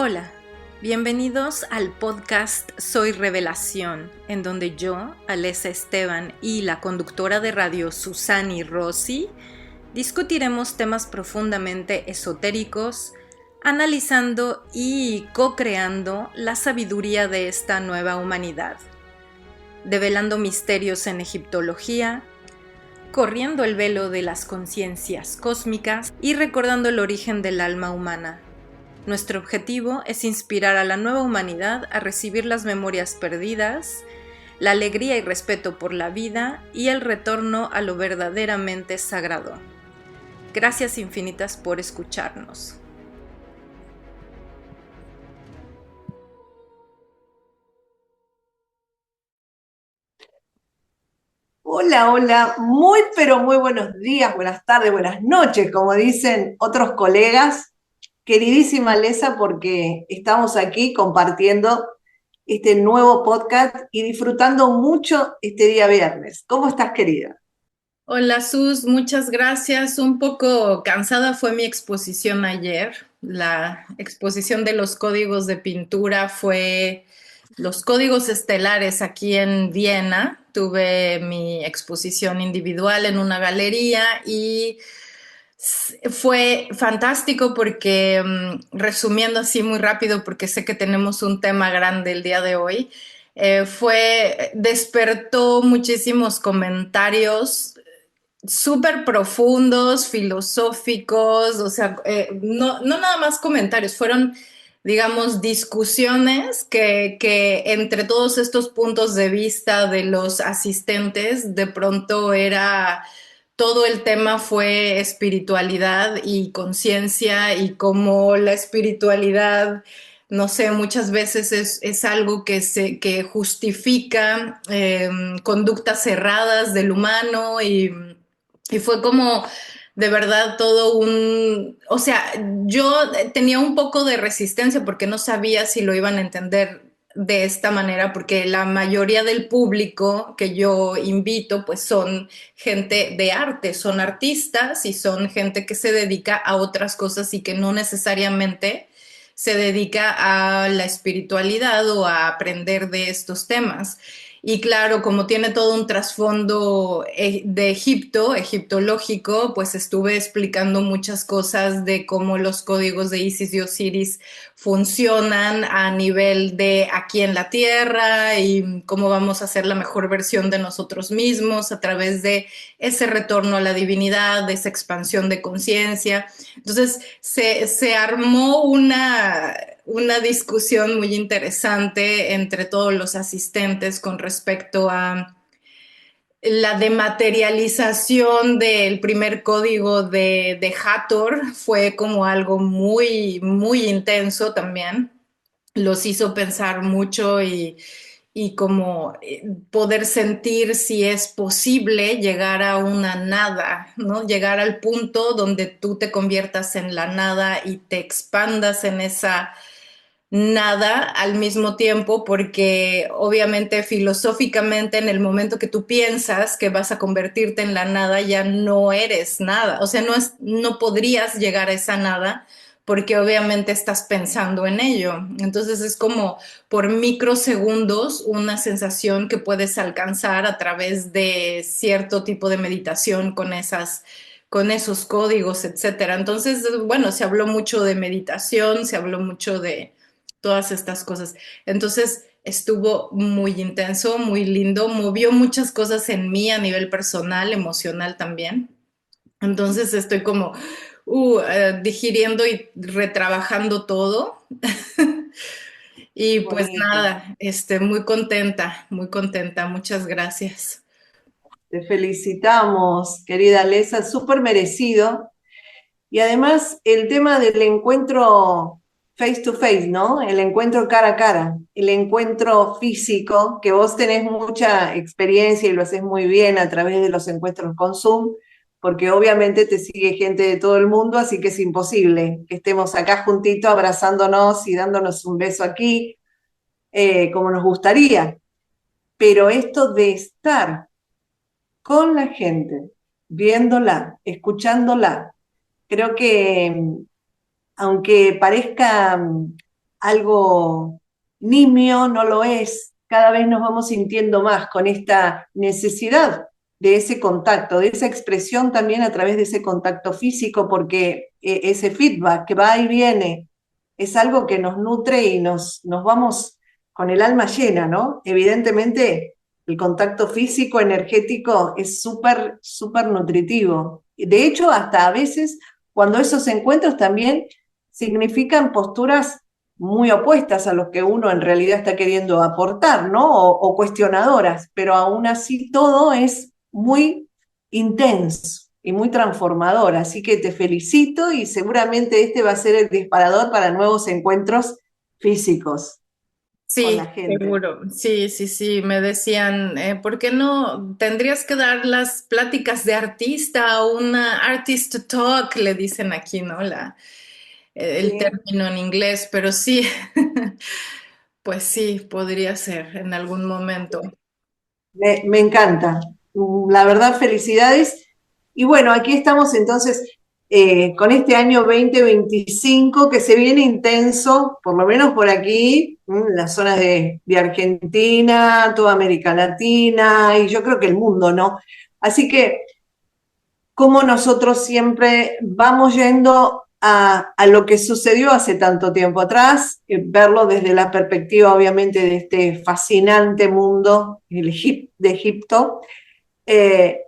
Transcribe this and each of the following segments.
Hola, bienvenidos al podcast Soy Revelación, en donde yo, Alessa Esteban y la conductora de radio Susani Rossi discutiremos temas profundamente esotéricos, analizando y co-creando la sabiduría de esta nueva humanidad, develando misterios en egiptología, corriendo el velo de las conciencias cósmicas y recordando el origen del alma humana. Nuestro objetivo es inspirar a la nueva humanidad a recibir las memorias perdidas, la alegría y respeto por la vida y el retorno a lo verdaderamente sagrado. Gracias infinitas por escucharnos. Hola, hola, muy pero muy buenos días, buenas tardes, buenas noches, como dicen otros colegas. Queridísima Lesa, porque estamos aquí compartiendo este nuevo podcast y disfrutando mucho este día viernes. ¿Cómo estás, querida? Hola Sus, muchas gracias. Un poco cansada fue mi exposición ayer. La exposición de los códigos de pintura fue los códigos estelares aquí en Viena. Tuve mi exposición individual en una galería y fue fantástico porque, resumiendo así muy rápido, porque sé que tenemos un tema grande el día de hoy, despertó muchísimos comentarios súper profundos, filosóficos, o sea, no nada más comentarios, fueron, digamos, discusiones que entre todos estos puntos de vista de los asistentes, de pronto era, todo el tema fue espiritualidad y conciencia y cómo la espiritualidad, no sé, muchas veces es algo que justifica conductas cerradas del humano y fue como de verdad todo o sea, yo tenía un poco de resistencia porque no sabía si lo iban a entender de esta manera, porque la mayoría del público que yo invito pues son gente de arte, son artistas y son gente que se dedica a otras cosas y que no necesariamente se dedica a la espiritualidad o a aprender de estos temas. Y claro, como tiene todo un trasfondo de Egipto, egiptológico, pues estuve explicando muchas cosas de cómo los códigos de Isis y Osiris funcionan a nivel de aquí en la Tierra y cómo vamos a hacer la mejor versión de nosotros mismos a través de ese retorno a la divinidad, de esa expansión de conciencia. Entonces se armó una discusión muy interesante entre todos los asistentes con respecto a la dematerialización del primer código de Hathor. Fue como algo muy, muy intenso también. Los hizo pensar mucho y como poder sentir si es posible llegar a una nada, ¿no? Llegar al punto donde tú te conviertas en la nada y te expandas en esa nada al mismo tiempo, porque obviamente filosóficamente en el momento que tú piensas que vas a convertirte en la nada ya no eres nada, o sea, no podrías llegar a esa nada porque obviamente estás pensando en ello. Entonces es como por microsegundos una sensación que puedes alcanzar a través de cierto tipo de meditación con esos códigos, etcétera. Entonces, bueno, se habló mucho de meditación, se habló mucho de todas estas cosas. Entonces estuvo muy intenso, muy lindo, movió muchas cosas en mí a nivel personal, emocional también. Entonces estoy como digiriendo y retrabajando todo. Y pues Bonito. nada, muy contenta, muchas gracias. Te felicitamos, querida Lesa, súper merecido. Y además el tema del encuentro face to face, ¿no? El encuentro cara a cara, el encuentro físico, que vos tenés mucha experiencia y lo haces muy bien a través de los encuentros con Zoom, porque obviamente te sigue gente de todo el mundo, así que es imposible que estemos acá juntitos abrazándonos y dándonos un beso aquí, como nos gustaría. Pero esto de estar con la gente, viéndola, escuchándola, creo que aunque parezca algo nimio, no lo es. Cada vez nos vamos sintiendo más con esta necesidad de ese contacto, de esa expresión también a través de ese contacto físico, porque ese feedback que va y viene es algo que nos nutre y nos vamos con el alma llena, ¿no? Evidentemente, el contacto físico, energético, es súper, súper nutritivo. De hecho, hasta a veces, cuando esos encuentros también significan posturas muy opuestas a lo que uno en realidad está queriendo aportar, ¿no? O cuestionadoras, pero aún así todo es muy intenso y muy transformador. Así que te felicito y seguramente este va a ser el disparador para nuevos encuentros físicos con la Sí, gente. seguro. Sí, sí, sí. Me decían, ¿por qué no tendrías que dar las pláticas de artista o una artist talk? Le dicen aquí, ¿no? El Sí. término en inglés, pero sí, pues sí, podría ser en algún momento. Me encanta. La verdad, felicidades. Y bueno, aquí estamos entonces con este año 2025 que se viene intenso, por lo menos por aquí, las zonas de Argentina, toda América Latina y yo creo que el mundo, ¿no? Así que como nosotros siempre vamos yendo a lo que sucedió hace tanto tiempo atrás, verlo desde la perspectiva obviamente de este fascinante mundo de Egipto, eh,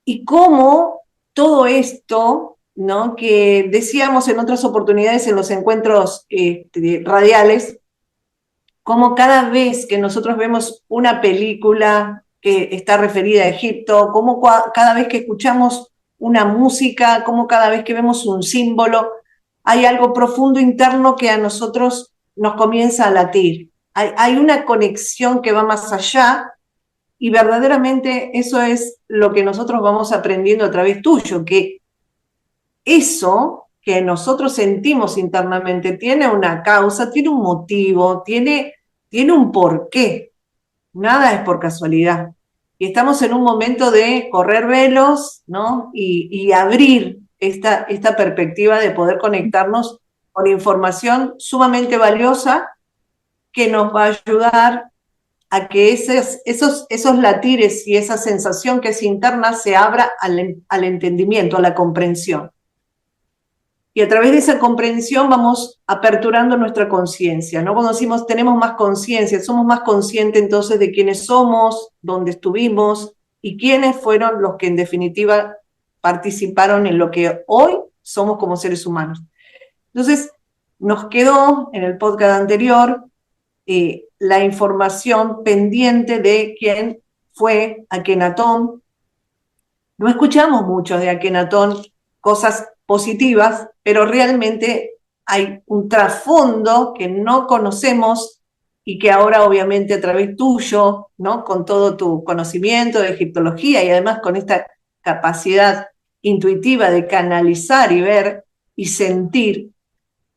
y cómo todo esto, ¿no? Que decíamos en otras oportunidades en los encuentros radiales, cómo cada vez que nosotros vemos una película que está referida a Egipto, cómo cada vez que escuchamos una música, cómo cada vez que vemos un símbolo, hay algo profundo interno que a nosotros nos comienza a latir. Hay una conexión que va más allá y verdaderamente eso es lo que nosotros vamos aprendiendo a través tuyo, que eso que nosotros sentimos internamente tiene una causa, tiene un motivo, tiene un porqué. Nada es por casualidad. Y estamos en un momento de correr velos, ¿no? Y abrir esta perspectiva de poder conectarnos con información sumamente valiosa que nos va a ayudar a que esos latires y esa sensación que es interna se abra al entendimiento, a la comprensión. Y a través de esa comprensión vamos aperturando nuestra conciencia, ¿no? Cuando decimos tenemos más conciencia, somos más conscientes entonces de quiénes somos, dónde estuvimos y quiénes fueron los que en definitiva participaron en lo que hoy somos como seres humanos. Entonces, nos quedó en el podcast anterior la información pendiente de quién fue Akenatón. No escuchamos mucho de Akenatón, cosas positivas, pero realmente hay un trasfondo que no conocemos y que ahora obviamente a través tuyo, ¿no? Con todo tu conocimiento de egiptología y además con esta capacidad intuitiva de canalizar y ver y sentir,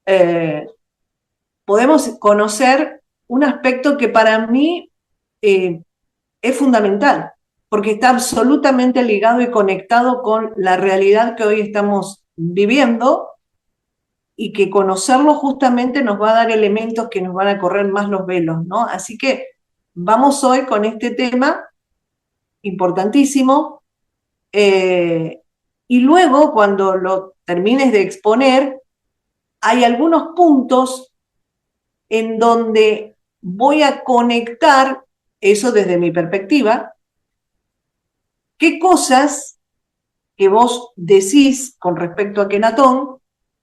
eh, podemos conocer un aspecto que para mí eh, es fundamental, porque está absolutamente ligado y conectado con la realidad que hoy estamos viviendo y que conocerlo justamente nos va a dar elementos que nos van a correr más los velos, ¿no? Así que vamos hoy con este tema importantísimo y luego cuando lo termines de exponer, hay algunos puntos en donde voy a conectar, eso desde mi perspectiva, qué cosas que vos decís con respecto a Kenatón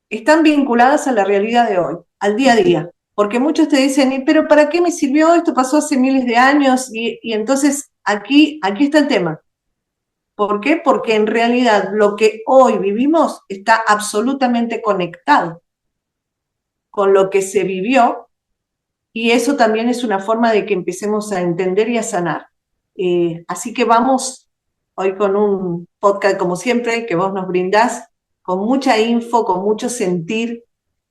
están vinculadas a la realidad de hoy, al día a día. Porque muchos te dicen, pero ¿para qué me sirvió? Esto pasó hace miles de años y entonces aquí está el tema. ¿Por qué? Porque en realidad lo que hoy vivimos está absolutamente conectado con lo que se vivió y eso también es una forma de que empecemos a entender y a sanar. Así que vamos hoy con un podcast, como siempre, que vos nos brindás, con mucha info, con mucho sentir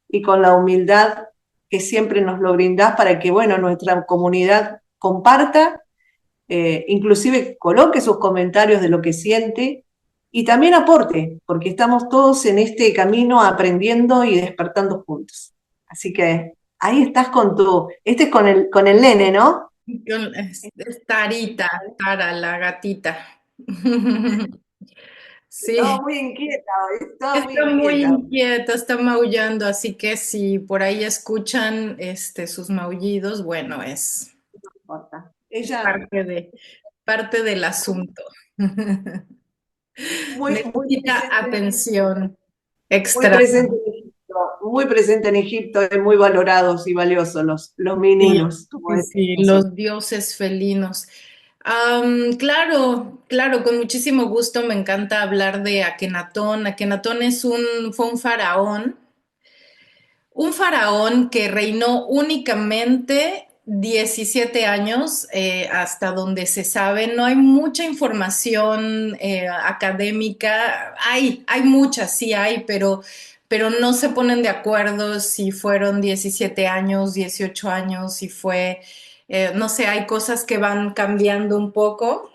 y con la humildad que siempre nos lo brindás para que, bueno, nuestra comunidad comparta, inclusive coloque sus comentarios de lo que siente y también aporte, porque estamos todos en este camino aprendiendo y despertando juntos. Así que Ahí estás este es con el nene, ¿no? Es Tarita, Tara, la gatita. Estaba Sí, muy inquieta hoy, estaba muy está muy inquieta. inquieta, está maullando, así que si por ahí escuchan sus maullidos, bueno, No importa. es Ella parte del asunto. muy Necesita presente, atención muy extra. presente en Egipto, muy presente en Egipto, y muy valorados y valiosos los Sí, meninos, como sí, sí, decimos nosotros. los dioses felinos. Claro, claro, con muchísimo gusto me encanta hablar de Akenatón. Akenatón fue un faraón que reinó únicamente 17 años, hasta donde se sabe. No hay mucha información académica. Hay muchas, sí hay, pero no se ponen de acuerdo si fueron 17 años, 18 años, si fue, no sé, hay cosas que van cambiando un poco.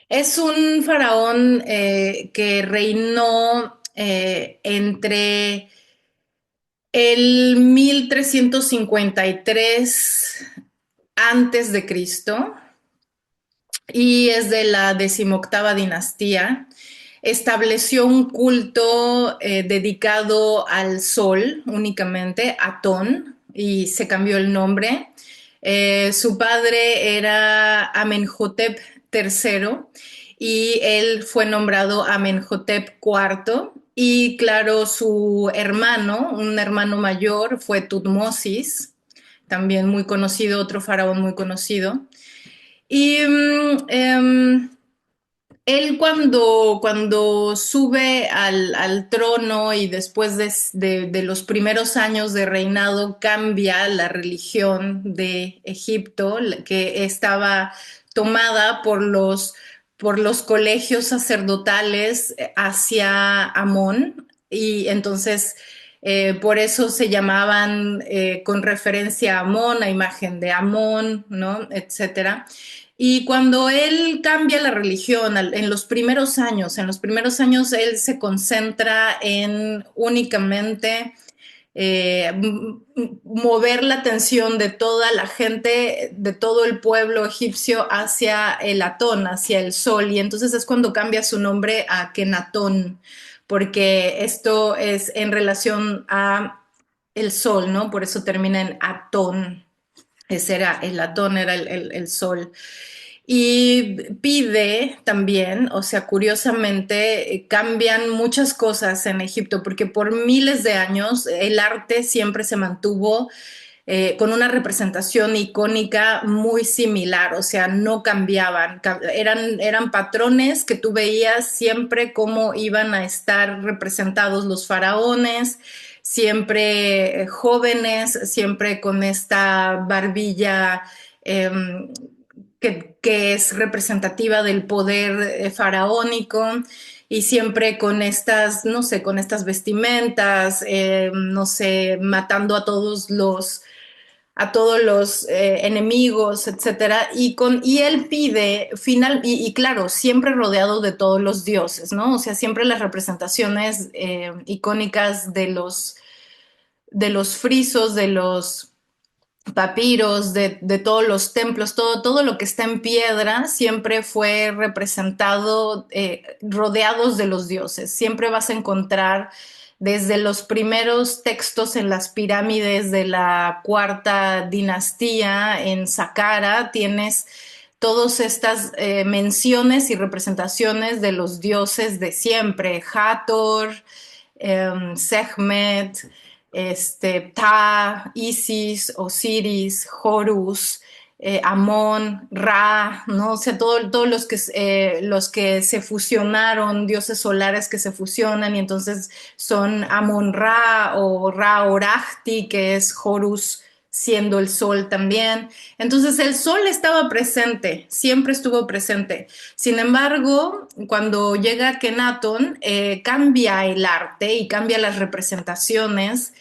Es un faraón que reinó entre el 1353 antes de Cristo y es de la decimoctava dinastía. Estableció un culto dedicado al sol únicamente, Atón, y se cambió el nombre. Su padre era Amenhotep III y él fue nombrado Amenhotep IV. Y claro, su hermano, un hermano mayor, fue Tutmosis, también muy conocido, otro faraón muy conocido. Y él cuando sube al trono y después de los primeros años de reinado cambia la religión de Egipto, que estaba tomada por los colegios sacerdotales hacia Amón, y entonces por eso se llamaban con referencia a Amón, a imagen de Amón, ¿no? Etcétera. Y cuando él cambia la religión en los primeros años él se concentra en únicamente mover la atención de toda la gente, de todo el pueblo egipcio hacia el Atón, hacia el sol. Y entonces es cuando cambia su nombre a Kenatón, porque esto es en relación a el sol, ¿no? Por eso termina en Atón. Ese era el Atón, era el sol. Y pide también, o sea, curiosamente, cambian muchas cosas en Egipto, porque por miles de años el arte siempre se mantuvo con una representación icónica muy similar, o sea, no cambiaban, eran patrones que tú veías siempre cómo iban a estar representados los faraones, siempre jóvenes, siempre con esta barbilla eh, que es representativa del poder faraónico y siempre con estas, no sé, con estas vestimentas, no sé, matando a todos los enemigos, etcétera, y él pide y claro, siempre rodeado de todos los dioses, ¿no? O sea, siempre las representaciones icónicas de los frisos, de los papiros, de todos los templos, todo lo que está en piedra siempre fue representado rodeados de los dioses. Siempre vas a encontrar desde los primeros textos en las pirámides de la cuarta dinastía en Saqqara, tienes todas estas menciones y representaciones de los dioses de siempre, Hathor, Sekhmet, Ptah, Isis, Osiris, Horus, Amón, Ra, ¿no? O sea, todos los que se fusionaron, dioses solares que se fusionan y entonces son Amón Ra o Ra Orahti, que es Horus siendo el sol también. Entonces el sol estaba presente, siempre estuvo presente. Sin embargo, cuando llega Kenaton, cambia el arte y cambia las representaciones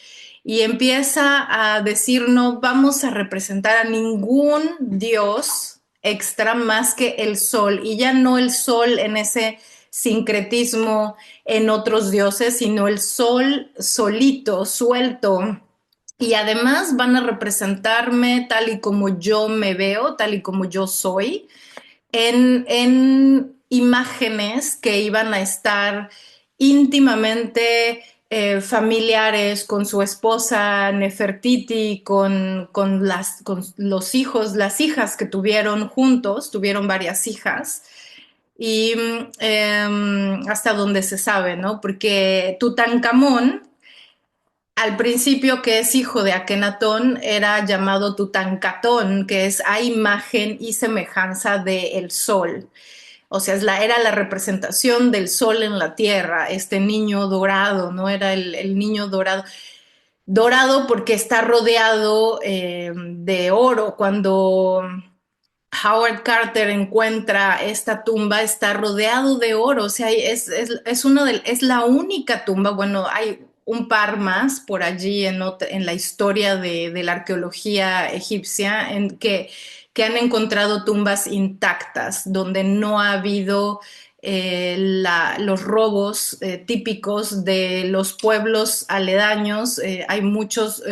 y empieza a decir no vamos a representar a ningún dios extra más que el sol y ya no el sol en ese sincretismo en otros dioses, sino el sol solito, suelto, y además van a representarme tal y como yo me veo, tal y como yo soy, en imágenes que iban a estar íntimamente familiares con su esposa Nefertiti, con los hijos, las hijas que tuvieron juntos, tuvieron varias hijas. Y hasta donde se sabe, ¿no? Porque Tutankamón, al principio, que es hijo de Akenatón, era llamado Tutankatón, que es a imagen y semejanza del sol. O sea, era la representación del sol en la tierra, este niño dorado, ¿no? Era el niño dorado. Dorado porque está rodeado de oro. Cuando Howard Carter encuentra esta tumba, está rodeado de oro. O sea, es la única tumba. Bueno, hay un par más por allí en la historia de la arqueología egipcia que han encontrado tumbas intactas, donde no ha habido los robos típicos de los pueblos aledaños. Hay muchos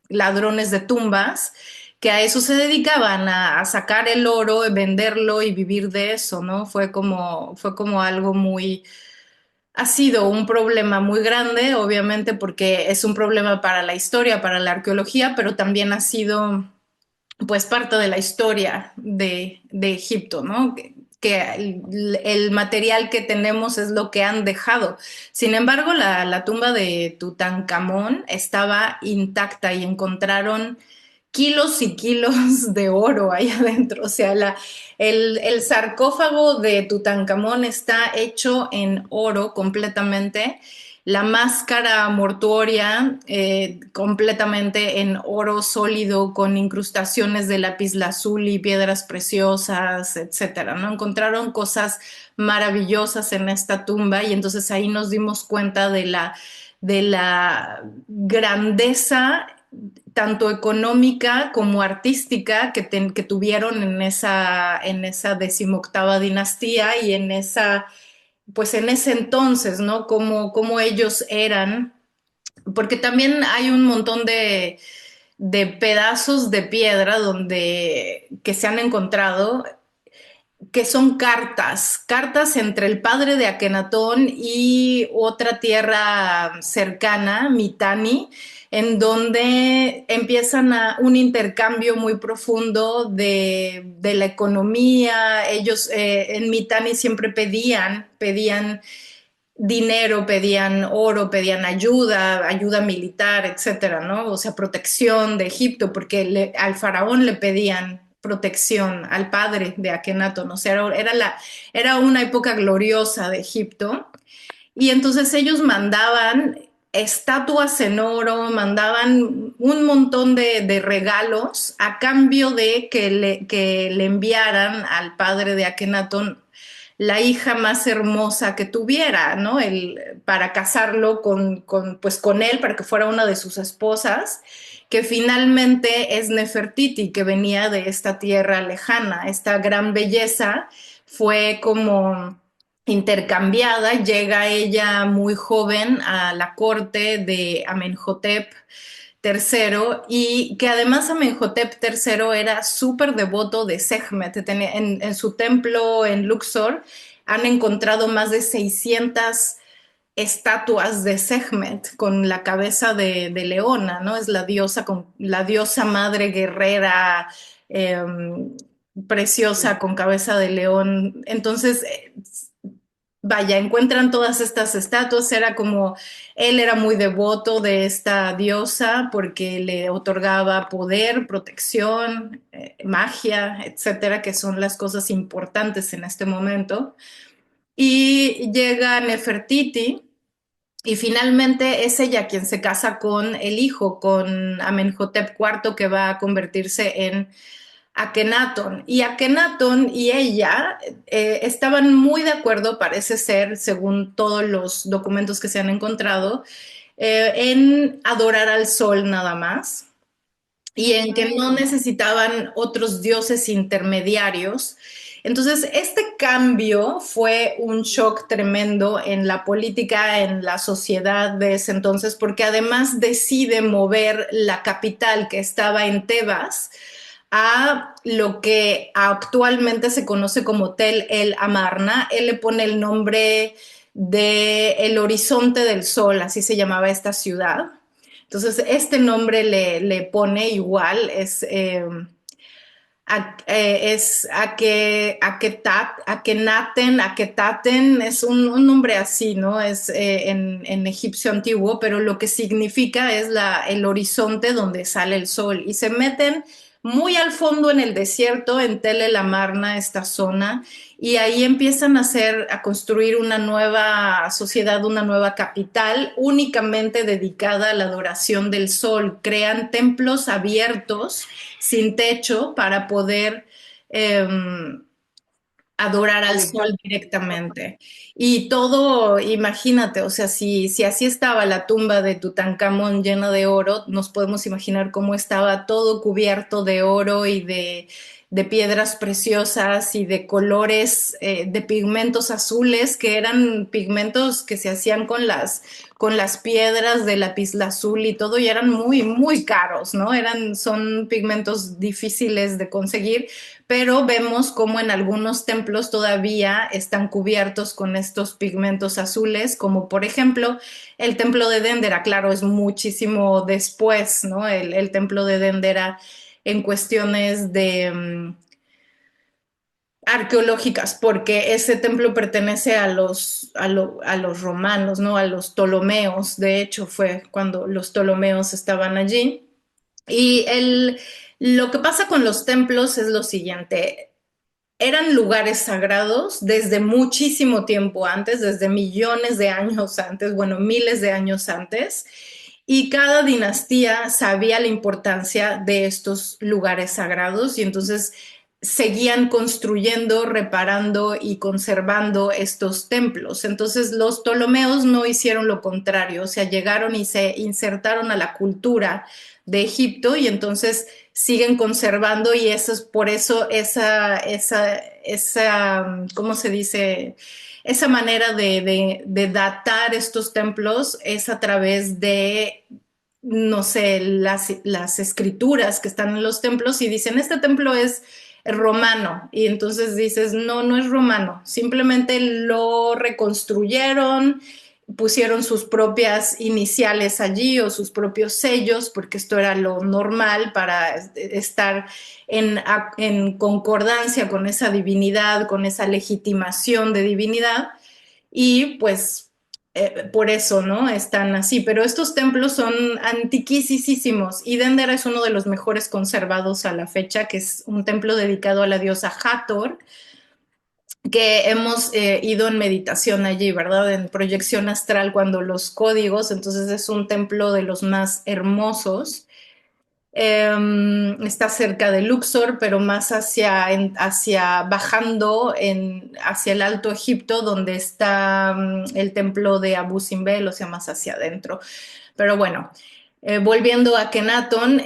ladrones de tumbas que a eso se dedicaban, a sacar el oro, venderlo y vivir de eso, ¿no? Fue como algo muy, ha sido un problema muy grande, obviamente, porque es un problema para la historia, para la arqueología, pero también ha sido, pues, parte de la historia de Egipto, ¿no? Que el material que tenemos es lo que han dejado. Sin embargo, la tumba de Tutankamón estaba intacta y encontraron kilos y kilos de oro ahí adentro. O sea, el sarcófago de Tutankamón está hecho en oro completamente. La máscara mortuoria completamente en oro sólido con incrustaciones de lapislázuli, piedras preciosas, etcétera, ¿no? Encontraron cosas maravillosas en esta tumba y entonces ahí nos dimos cuenta de la grandeza tanto económica como artística que tuvieron en esa decimoctava dinastía y en esa, pues en ese entonces, ¿no? Como ellos eran, porque también hay un montón de pedazos de piedra que se han encontrado que son cartas entre el padre de Akenatón y otra tierra cercana, Mitanni, en donde empiezan un intercambio muy profundo de la economía. Ellos en Mitanni siempre pedían dinero, pedían oro, pedían ayuda militar, etcétera, ¿no? O sea, protección de Egipto, porque al faraón le pedían protección al padre de Akenatón, o sea, era una época gloriosa de Egipto, y entonces ellos mandaban estatuas en oro, mandaban un montón de regalos a cambio de que le enviaran al padre de Akenatón la hija más hermosa que tuviera, ¿no? Para casarlo pues con él, para que fuera una de sus esposas, que finalmente es Nefertiti, que venía de esta tierra lejana. Esta gran belleza fue como intercambiada, llega ella muy joven a la corte de Amenhotep tercero, y que además Amenhotep tercero era súper devoto de Sekhmet. En su templo en Luxor han encontrado más de 600 estatuas de Sekhmet con la cabeza de leona, ¿no? Es la diosa madre guerrera, eh, preciosa con cabeza de león. Entonces, vaya, encuentran todas estas estatuas. Él era muy devoto de esta diosa porque le otorgaba poder, protección, magia, etcétera, que son las cosas importantes en este momento. Y llega Nefertiti, y finalmente es ella quien se casa con el hijo, con Amenhotep IV, que va a convertirse en Akenatón. Y Akenatón y ella estaban muy de acuerdo, parece ser, según todos los documentos que se han encontrado, en adorar al sol nada más y en que no necesitaban otros dioses intermediarios. Entonces, este cambio fue un shock tremendo en la política, en la sociedad de ese entonces, porque además decide mover la capital que estaba en Tebas a lo que actualmente se conoce como Tel El Amarna. Él le pone el nombre de El Horizonte del Sol, así se llamaba esta ciudad. Entonces, este nombre le pone igual, es Akhenaten, es un nombre así, ¿no? Es en egipcio antiguo, pero lo que significa es el horizonte donde sale el sol. Y se meten muy al fondo en el desierto, en Tel El Amarna, esta zona, y ahí empiezan a construir una nueva sociedad, una nueva capital, únicamente dedicada a la adoración del sol. Crean templos abiertos sin techo para poder eh, adorar al Conectar. sol directamente. Y todo, imagínate, o sea, si así estaba la tumba de Tutankamón llena de oro, nos podemos imaginar cómo estaba todo cubierto de oro y de piedras preciosas y de colores, de pigmentos azules, que eran pigmentos que se hacían con las piedras de lapislázuli y todo, y eran muy, muy caros, ¿no? Son pigmentos difíciles de conseguir, pero vemos como en algunos templos todavía están cubiertos con estos pigmentos azules, como por ejemplo el templo de Dendera. Claro, es muchísimo después, ¿no? El templo de Dendera en cuestiones arqueológicas, porque ese templo pertenece a los romanos, ¿no? A los Ptolomeos. De hecho, fue cuando los Ptolomeos estaban allí. Y lo que pasa con los templos es lo siguiente: eran lugares sagrados desde muchísimo tiempo antes, desde millones de años antes, bueno, miles de años antes, y cada dinastía sabía la importancia de estos lugares sagrados y entonces seguían construyendo, reparando y conservando estos templos. Entonces los Ptolomeos no hicieron lo contrario, o sea, llegaron y se insertaron a la cultura de Egipto y entonces siguen conservando y eso es por eso ¿cómo se dice? Esa manera de datar estos templos es a través de, no sé, las escrituras que están en los templos y dicen, este templo es romano. Y entonces dices, no, no es romano, simplemente lo reconstruyeron, pusieron sus propias iniciales allí o sus propios sellos, porque esto era lo normal para estar en concordancia con esa divinidad, con esa legitimación de divinidad. Y pues por eso, ¿no? Están así. Pero estos templos son antiquísimos y Dendera es uno de los mejores conservados a la fecha, que es un templo dedicado a la diosa Hathor, que hemos ido en meditación allí, ¿verdad? En proyección astral cuando los códigos, entonces es un templo de los más hermosos. Está cerca de Luxor, pero más hacia bajando hacia el Alto Egipto, donde está el templo de Abu Simbel, o sea, más hacia adentro. Pero bueno, volviendo a Kenaton,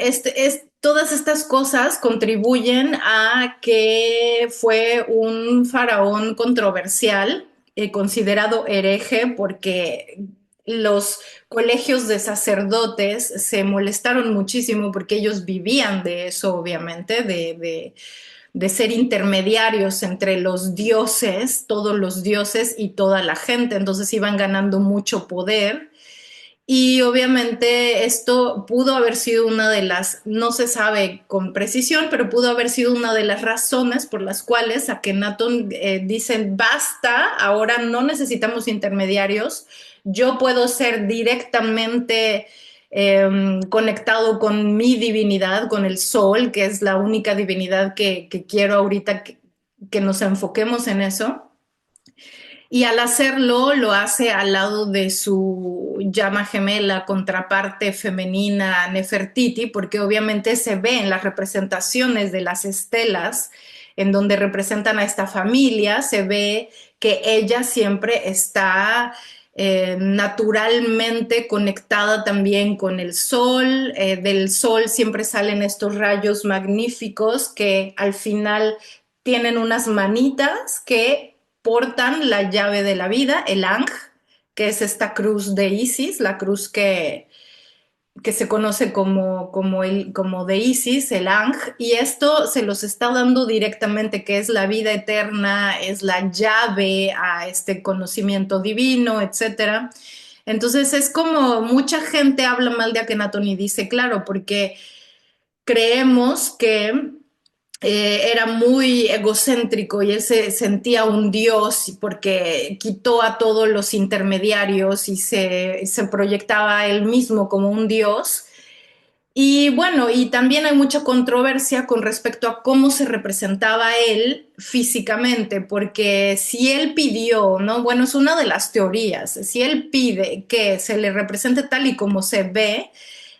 todas estas cosas contribuyen a que fue un faraón controversial, considerado hereje, porque los colegios de sacerdotes se molestaron muchísimo porque ellos vivían de eso, obviamente, de ser intermediarios entre los dioses, todos los dioses y toda la gente. Entonces iban ganando mucho poder y obviamente esto pudo haber sido una de las, no se sabe con precisión, pero pudo haber sido una de las razones por las cuales Akenatón dicen, basta, ahora no necesitamos intermediarios, yo puedo ser directamente conectado con mi divinidad, con el sol, que es la única divinidad que quiero ahorita que nos enfoquemos en eso. Y al hacerlo, lo hace al lado de su llama gemela, contraparte femenina, Nefertiti, porque obviamente se ve en las representaciones de las estelas, en donde representan a esta familia, se ve que ella siempre está naturalmente conectada también con el sol. Del sol siempre salen estos rayos magníficos que al final tienen unas manitas que portan la llave de la vida, el Ankh, que es esta cruz de Isis, la cruz que se conoce como de Isis, el Ankh, y esto se los está dando directamente, que es la vida eterna, es la llave a este conocimiento divino, etcétera. Entonces es como mucha gente habla mal de Akenatón y dice, claro, porque creemos que era muy egocéntrico y él se sentía un dios porque quitó a todos los intermediarios y se proyectaba a él mismo como un dios. Y bueno, y también hay mucha controversia con respecto a cómo se representaba él físicamente, porque si él pidió, ¿no? Bueno, es una de las teorías, si él pide que se le represente tal y como se ve,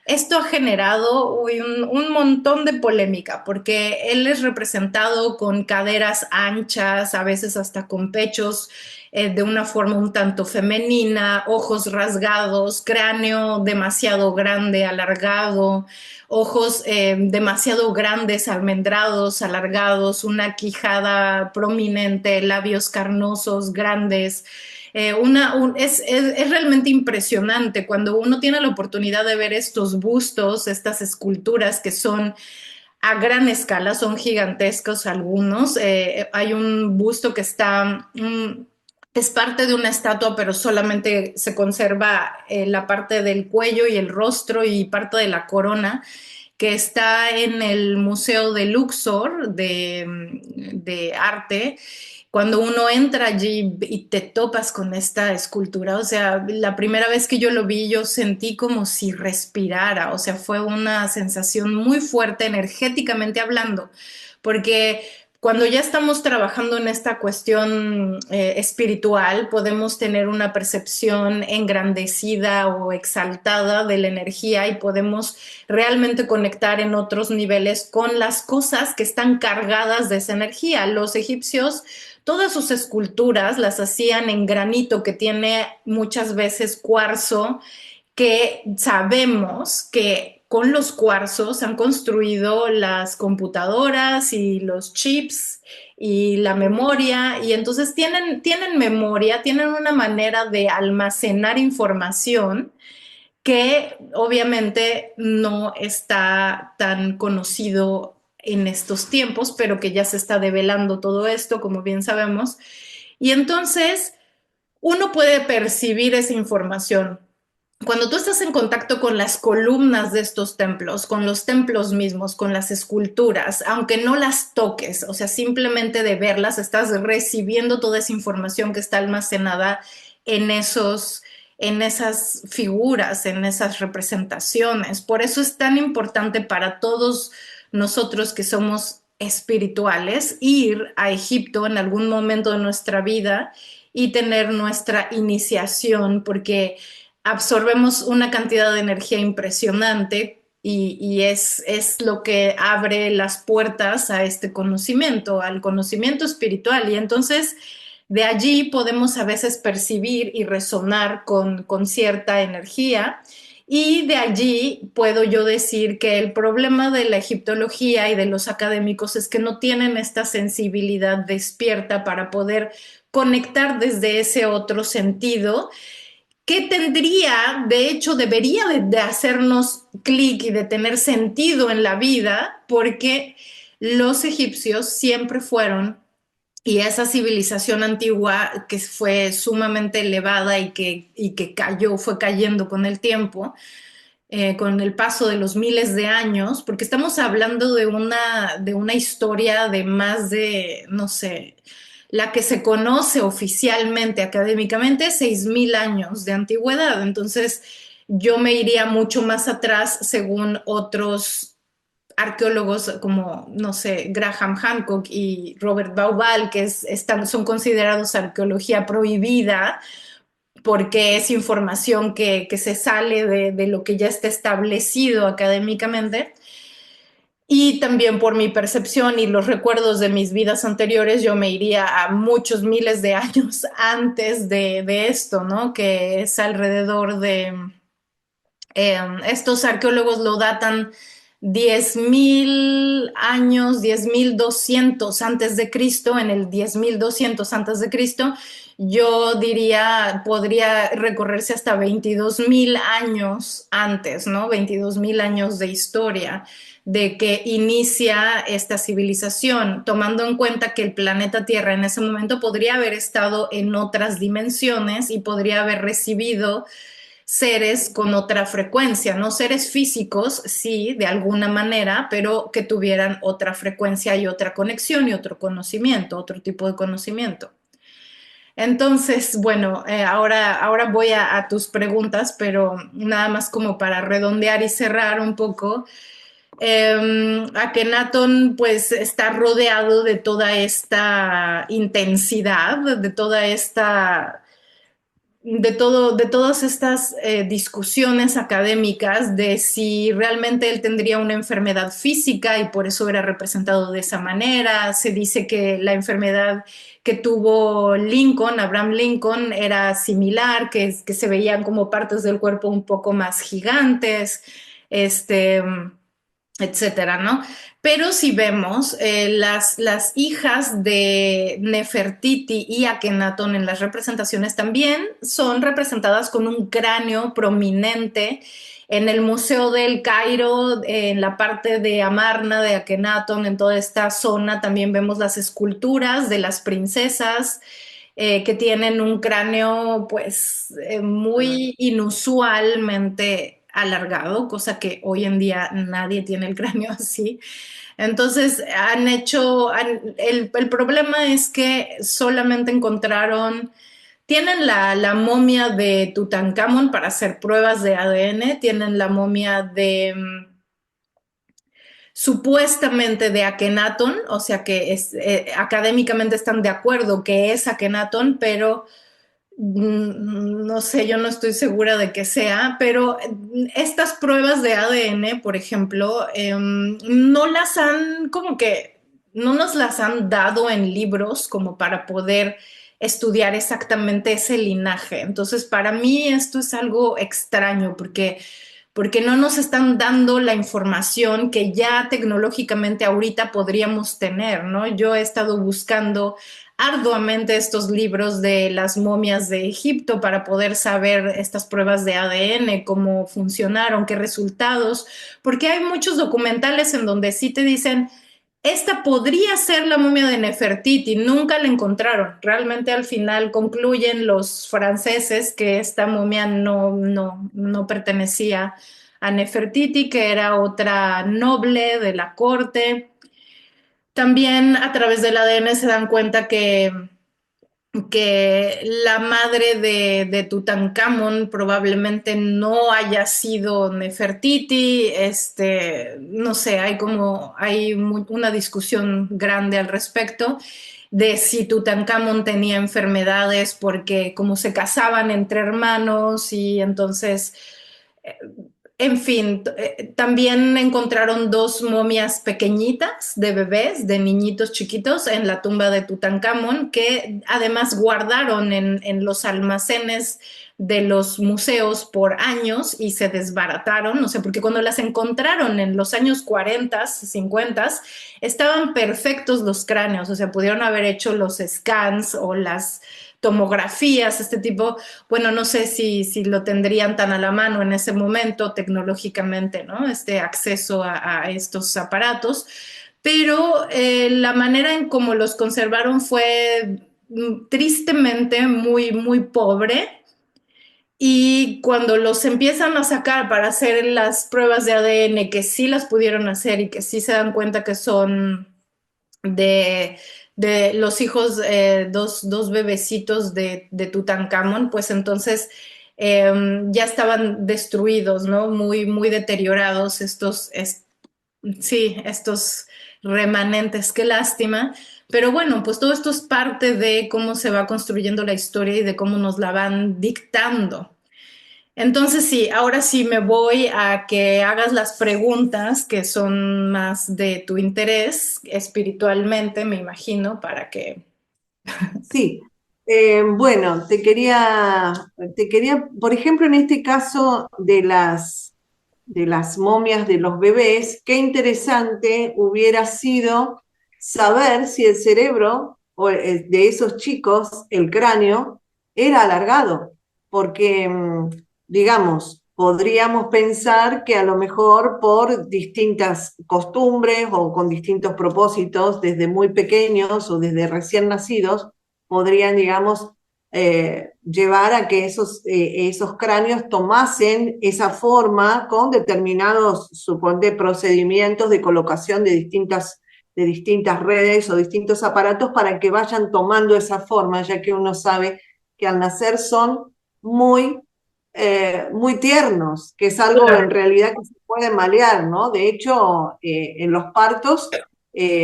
esto ha generado un montón de polémica, porque él es representado con caderas anchas, a veces hasta con pechos de una forma un tanto femenina, ojos rasgados, cráneo demasiado grande, alargado, ojos demasiado grandes, almendrados, alargados, una quijada prominente, labios carnosos, grandes. Es realmente impresionante cuando uno tiene la oportunidad de ver estos bustos, estas esculturas que son a gran escala, son gigantescos algunos. Hay un busto que es parte de una estatua, pero solamente se conserva la parte del cuello y el rostro y parte de la corona, que está en el Museo de Luxor de arte. Cuando uno entra allí y te topas con esta escultura, o sea, la primera vez que yo lo vi, yo sentí como si respirara, o sea, fue una sensación muy fuerte energéticamente hablando, porque cuando ya estamos trabajando en esta cuestión espiritual, podemos tener una percepción engrandecida o exaltada de la energía y podemos realmente conectar en otros niveles con las cosas que están cargadas de esa energía. Los egipcios, todas sus esculturas las hacían en granito, que tiene muchas veces cuarzo, que sabemos que con los cuarzos han construido las computadoras y los chips y la memoria, y entonces tienen memoria, tienen una manera de almacenar información que obviamente no está tan conocido en estos tiempos, pero que ya se está develando todo esto, como bien sabemos. Y entonces uno puede percibir esa información. Cuando tú estás en contacto con las columnas de estos templos, con los templos mismos, con las esculturas, aunque no las toques, o sea, simplemente de verlas, estás recibiendo toda esa información que está almacenada en en esas figuras, en esas representaciones. Por eso es tan importante para todos nosotros que somos espirituales ir a Egipto en algún momento de nuestra vida y tener nuestra iniciación, porque absorbemos una cantidad de energía impresionante y es lo que abre las puertas a este conocimiento, al conocimiento espiritual. Y entonces de allí podemos a veces percibir y resonar con cierta energía. Y de allí puedo yo decir que el problema de la egiptología y de los académicos es que no tienen esta sensibilidad despierta para poder conectar desde ese otro sentido que tendría, de hecho, debería de hacernos clic y de tener sentido en la vida, porque los egipcios siempre fueron, y esa civilización antigua que fue sumamente elevada y que cayó, fue cayendo con el tiempo, con el paso de los miles de años, porque estamos hablando de una historia de más de, no sé, la que se conoce oficialmente, académicamente, 6.000 años de antigüedad. Entonces, yo me iría mucho más atrás según otros arqueólogos como, no sé, Graham Hancock y Robert Bauval, son considerados arqueología prohibida porque es información que se sale de lo que ya está establecido académicamente. Y también por mi percepción y los recuerdos de mis vidas anteriores, yo me iría a muchos miles de años antes de esto, ¿no? Que es alrededor de, estos arqueólogos lo datan 10.000 años, 10.200 antes de Cristo, en el 10.200 antes de Cristo, yo diría, podría recorrerse hasta 22.000 años antes, ¿no? 22.000 años de historia de que inicia esta civilización, tomando en cuenta que el planeta Tierra en ese momento podría haber estado en otras dimensiones y podría haber recibido seres con otra frecuencia, no seres físicos, sí, de alguna manera, pero que tuvieran otra frecuencia y otra conexión y otro conocimiento, otro tipo de conocimiento. Entonces, bueno, ahora voy a tus preguntas, pero nada más como para redondear y cerrar un poco. Akenatón pues está rodeado de toda esta intensidad, de toda esta de todas estas discusiones académicas de si realmente él tendría una enfermedad física y por eso era representado de esa manera. Se dice que la enfermedad que tuvo Lincoln, Abraham Lincoln, era similar, que se veían como partes del cuerpo un poco más gigantes. Este, etcétera, ¿no? Pero si vemos las hijas de Nefertiti y Akenatón en las representaciones también son representadas con un cráneo prominente. En el Museo del Cairo, en la parte de Amarna, de Akenatón, en toda esta zona, también vemos las esculturas de las princesas que tienen un cráneo pues muy inusualmente alargado, cosa que hoy en día nadie tiene el cráneo así. Entonces el problema es que solamente encontraron, tienen la momia de Tutankamón para hacer pruebas de ADN, tienen la momia de supuestamente de Akenatón, o sea que académicamente están de acuerdo que es Akenatón, pero no sé, yo no estoy segura de que sea, pero estas pruebas de ADN, por ejemplo, no las han, como que, no nos las han dado en libros como para poder estudiar exactamente ese linaje. Entonces, para mí esto es algo extraño porque no nos están dando la información que ya tecnológicamente ahorita podríamos tener, ¿no? Yo he estado buscando arduamente estos libros de las momias de Egipto para poder saber estas pruebas de ADN, cómo funcionaron, qué resultados, porque hay muchos documentales en donde sí te dicen, esta podría ser la momia de Nefertiti, nunca la encontraron. Realmente al final concluyen los franceses que esta momia no pertenecía a Nefertiti, que era otra noble de la corte. También a través del ADN se dan cuenta que la madre de Tutankamón probablemente no haya sido Nefertiti, no sé, una discusión grande al respecto de si Tutankamón tenía enfermedades porque como se casaban entre hermanos y entonces en fin, también encontraron dos momias pequeñitas de bebés, de niñitos chiquitos, en la tumba de Tutankamón, que además guardaron en los almacenes de los museos por años y se desbarataron, no sé, porque cuando las encontraron en los años 40, 50, estaban perfectos los cráneos, o sea, pudieron haber hecho los scans o las tomografías, este tipo, bueno, no sé si lo tendrían tan a la mano en ese momento tecnológicamente, ¿no? Este acceso a estos aparatos, pero la manera en cómo los conservaron fue tristemente muy pobre. Y cuando los empiezan a sacar para hacer las pruebas de ADN, que sí las pudieron hacer y que sí se dan cuenta que son de, de los hijos, dos bebecitos de Tutankamón, pues entonces ya estaban destruidos, ¿no? Muy deteriorados sí, estos remanentes, qué lástima. Pero bueno, pues todo esto es parte de cómo se va construyendo la historia y de cómo nos la van dictando. Entonces sí, ahora sí me voy a que hagas las preguntas que son más de tu interés espiritualmente, me imagino, para que... Sí, bueno, por ejemplo, en este caso de de las momias de los bebés, qué interesante hubiera sido saber si el cerebro de esos chicos, el cráneo, era alargado, porque, digamos, podríamos pensar que a lo mejor por distintas costumbres o con distintos propósitos, desde muy pequeños o desde recién nacidos, podrían, digamos, llevar a que esos cráneos tomasen esa forma con determinados, suponte, procedimientos de colocación de distintas redes o distintos aparatos para que vayan tomando esa forma, ya que uno sabe que al nacer son muy, muy tiernos, que es algo en Claro. realidad que se puede malear, ¿no? De hecho, en los partos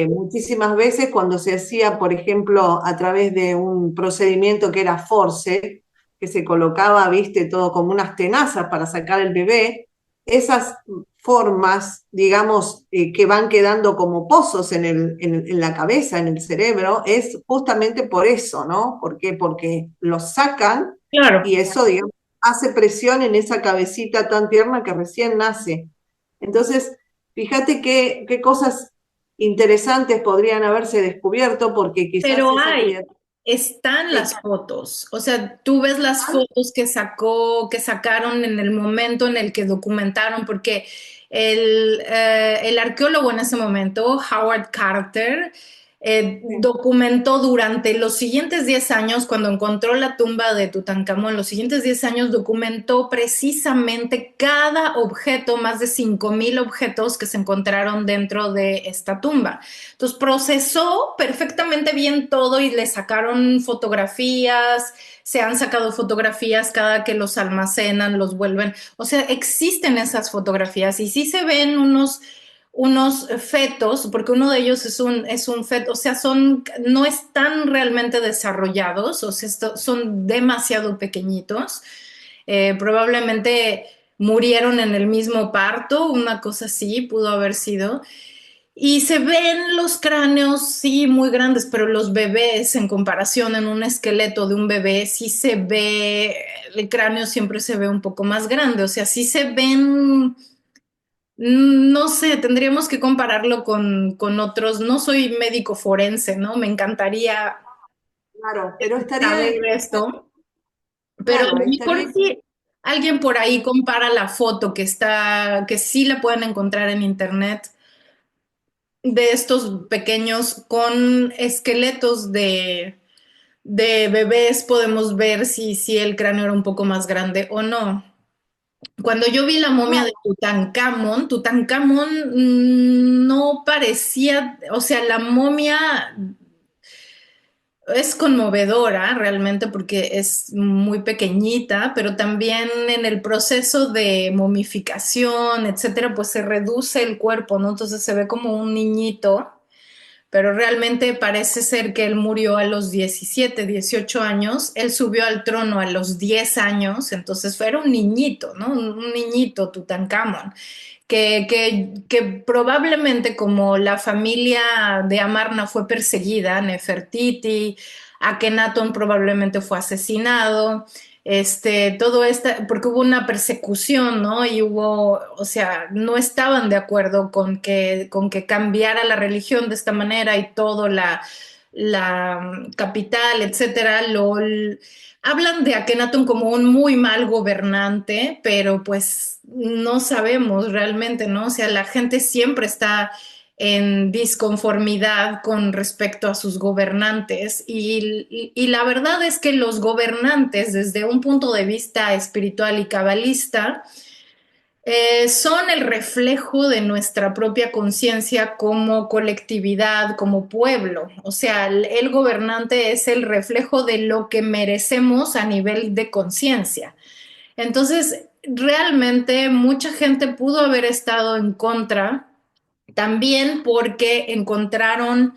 muchísimas veces cuando se hacía, por ejemplo, a través de un procedimiento que era force, que se colocaba, viste, todo como unas tenazas para sacar el bebé, esas formas, digamos, que van quedando como pozos en la cabeza, en el cerebro, es justamente por eso, ¿no? ¿Por qué? Porque los sacan y Claro. eso, digamos, hace presión en esa cabecita tan tierna que recién nace. Entonces, fíjate qué cosas interesantes podrían haberse descubierto porque quizás Pero esa hay, criatura... están Sí, las fotos. O sea, tú ves las fotos que sacaron en el momento en el que documentaron, porque el arqueólogo en ese momento, Howard Carter, sí. documentó durante los siguientes 10 años, cuando encontró la tumba de Tutankamón, los siguientes 10 años documentó precisamente cada objeto, más de 5,000 objetos que se encontraron dentro de esta tumba. Entonces procesó perfectamente bien todo y le sacaron fotografías, se han sacado fotografías cada que los almacenan, los vuelven, o sea, existen esas fotografías y sí se ven unos fetos, porque uno de ellos es un feto, o sea, no están realmente desarrollados, o sea, son demasiado pequeñitos, probablemente murieron en el mismo parto, una cosa así pudo haber sido. Y se ven los cráneos, sí, muy grandes, pero los bebés, en comparación en un esqueleto de un bebé, sí se ve, el cráneo siempre se ve un poco más grande, o sea, sí se ven, no sé, tendríamos que compararlo con otros. No soy médico forense, ¿no? Me encantaría Claro, pero saber esto, pero a claro, lo estaría, mejor si alguien por ahí compara la foto que sí la pueden encontrar en internet de estos pequeños con esqueletos de bebés, podemos ver si el cráneo era un poco más grande o no. Cuando yo vi la momia de claro, Tutankamón no parecía, o sea, la momia es conmovedora realmente porque es muy pequeñita, pero también en el proceso de momificación, etcétera, pues se reduce el cuerpo, ¿no? Entonces se ve como un niñito, pero realmente parece ser que él murió a los 17, 18 años, él subió al trono a los 10 años, entonces era un niñito, ¿no? Un niñito Tutankamón, que probablemente como la familia de Amarna fue perseguida, Nefertiti, Akenatón probablemente fue asesinado, todo esto, porque hubo una persecución, ¿no? Y hubo, o sea, no estaban de acuerdo con que cambiara la religión de esta manera y todo la capital, etcétera, hablan de Akenatón como un muy mal gobernante, pero pues no sabemos realmente, ¿no? O sea, la gente siempre está en disconformidad con respecto a sus gobernantes y la verdad es que los gobernantes desde un punto de vista espiritual y cabalista son el reflejo de nuestra propia conciencia como colectividad, como pueblo. O sea, el gobernante es el reflejo de lo que merecemos a nivel de conciencia. Entonces, realmente mucha gente pudo haber estado en contra, también porque encontraron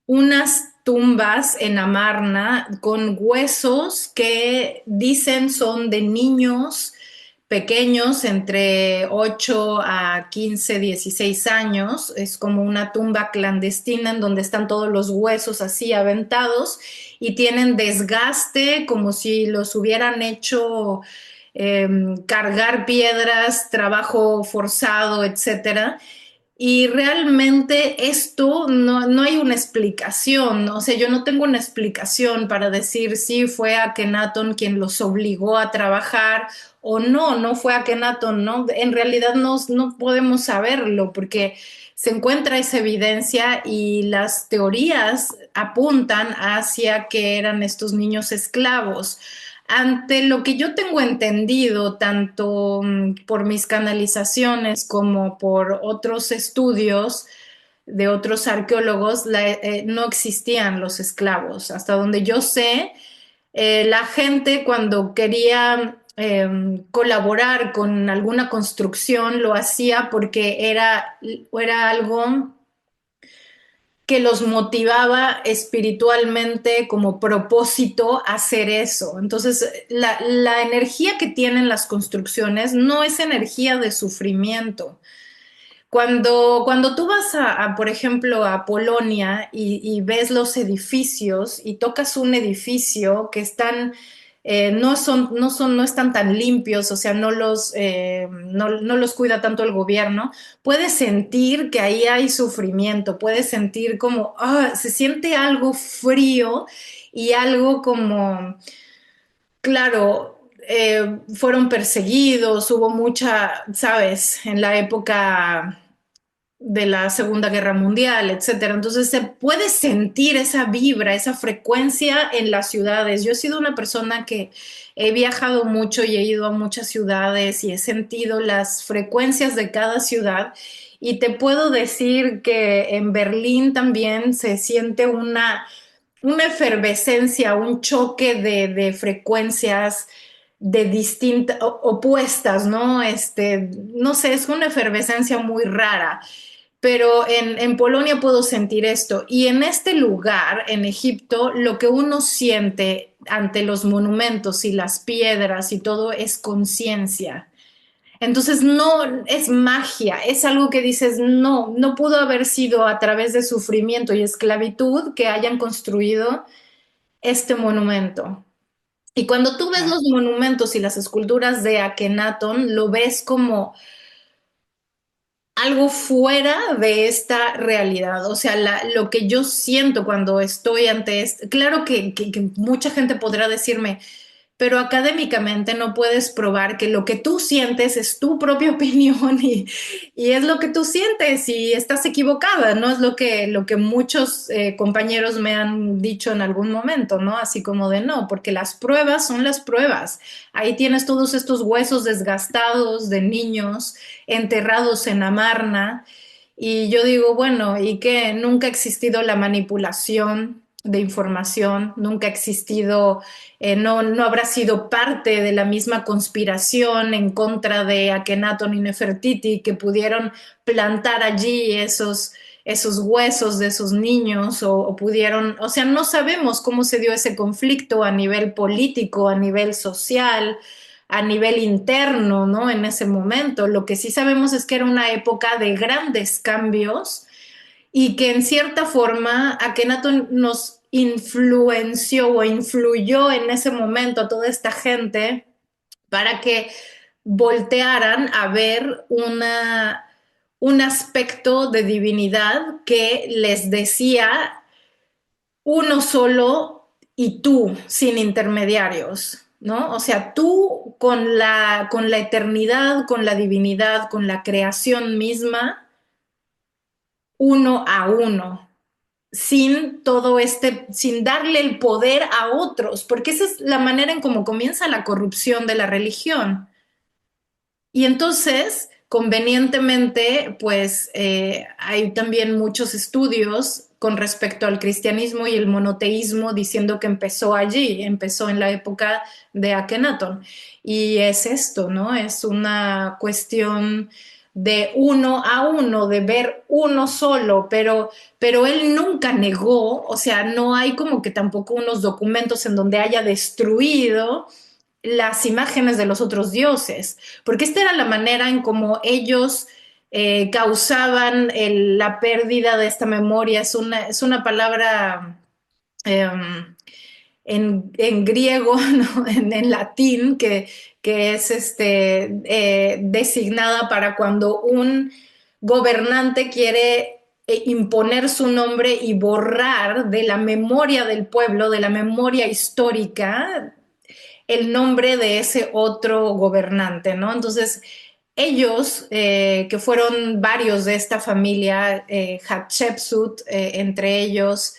unas tumbas en Amarna con huesos que dicen son de niños pequeños entre 8 a 15, 16 años. Es como una tumba clandestina en donde están todos los huesos así aventados y tienen desgaste como si los hubieran hecho cargar piedras, trabajo forzado, etcétera. Y realmente esto no hay una explicación, ¿no? O sea, yo no tengo una explicación para decir si fue Akenatón quien los obligó a trabajar o no fue Akenatón, ¿no? En realidad no podemos saberlo porque se encuentra esa evidencia y las teorías apuntan hacia que eran estos niños esclavos. Ante lo que yo tengo entendido, tanto por mis canalizaciones como por otros estudios de otros arqueólogos, no existían los esclavos. Hasta donde yo sé, la gente cuando quería colaborar con alguna construcción lo hacía porque era algo que los motivaba espiritualmente como propósito a hacer eso. Entonces, la energía que tienen las construcciones no es energía de sufrimiento. Cuando tú vas por ejemplo, a Polonia y ves los edificios y tocas un edificio que están, no están tan limpios, o sea, no los cuida tanto el gobierno, puedes sentir que ahí hay sufrimiento, puedes sentir como, se siente algo frío y algo como, claro, fueron perseguidos, hubo mucha, sabes, en la época de la Segunda Guerra Mundial, etcétera. Entonces se puede sentir esa vibra, esa frecuencia en las ciudades. Yo he sido una persona que he viajado mucho y he ido a muchas ciudades y he sentido las frecuencias de cada ciudad. Y te puedo decir que en Berlín también se siente una efervescencia, un choque de frecuencias de distintas, opuestas, ¿no? No sé, es una efervescencia muy rara, pero en Polonia puedo sentir esto. Y en este lugar, en Egipto, lo que uno siente ante los monumentos y las piedras y todo es conciencia. Entonces no es magia, es algo que dices, no pudo haber sido a través de sufrimiento y esclavitud que hayan construido este monumento. Y cuando tú ves Claro. los monumentos y las esculturas de Akenatón, lo ves como algo fuera de esta realidad. O sea, lo que yo siento cuando estoy ante esto, claro que mucha gente podrá decirme, pero académicamente no puedes probar que lo que tú sientes es tu propia opinión y es lo que tú sientes y estás equivocada, ¿no? Es lo que muchos compañeros me han dicho en algún momento, ¿no? Así como de no, porque las pruebas son las pruebas. Ahí tienes todos estos huesos desgastados de niños enterrados en Amarna y yo digo, bueno, ¿y qué? Nunca ha existido la manipulación de información, nunca ha existido, no habrá sido parte de la misma conspiración en contra de Akenatón y Nefertiti que pudieron plantar allí esos huesos de esos niños o pudieron, o sea, no sabemos cómo se dio ese conflicto a nivel político, a nivel social, a nivel interno, ¿no? En ese momento. Lo que sí sabemos es que era una época de grandes cambios y que en cierta forma Akhenaton nos influenció o influyó en ese momento a toda esta gente para que voltearan a ver un aspecto de divinidad que les decía uno solo y tú sin intermediarios, ¿no? O sea, tú con la eternidad, con la divinidad, con la creación misma, uno a uno, sin todo sin darle el poder a otros, porque esa es la manera en cómo comienza la corrupción de la religión. Y entonces, convenientemente, pues hay también muchos estudios con respecto al cristianismo y el monoteísmo diciendo que empezó allí, empezó en la época de Akenatón. Y es esto, ¿no? Es una cuestión de uno a uno, de ver uno solo, pero él nunca negó, o sea, no hay como que tampoco unos documentos en donde haya destruido las imágenes de los otros dioses, porque esta era la manera en cómo ellos causaban la pérdida de esta memoria. Es una palabra eh, en griego, ¿no? en latín, que es designada para cuando un gobernante quiere imponer su nombre y borrar de la memoria del pueblo, de la memoria histórica, el nombre de ese otro gobernante, ¿no? Entonces, ellos, que fueron varios de esta familia, Hatshepsut, entre ellos,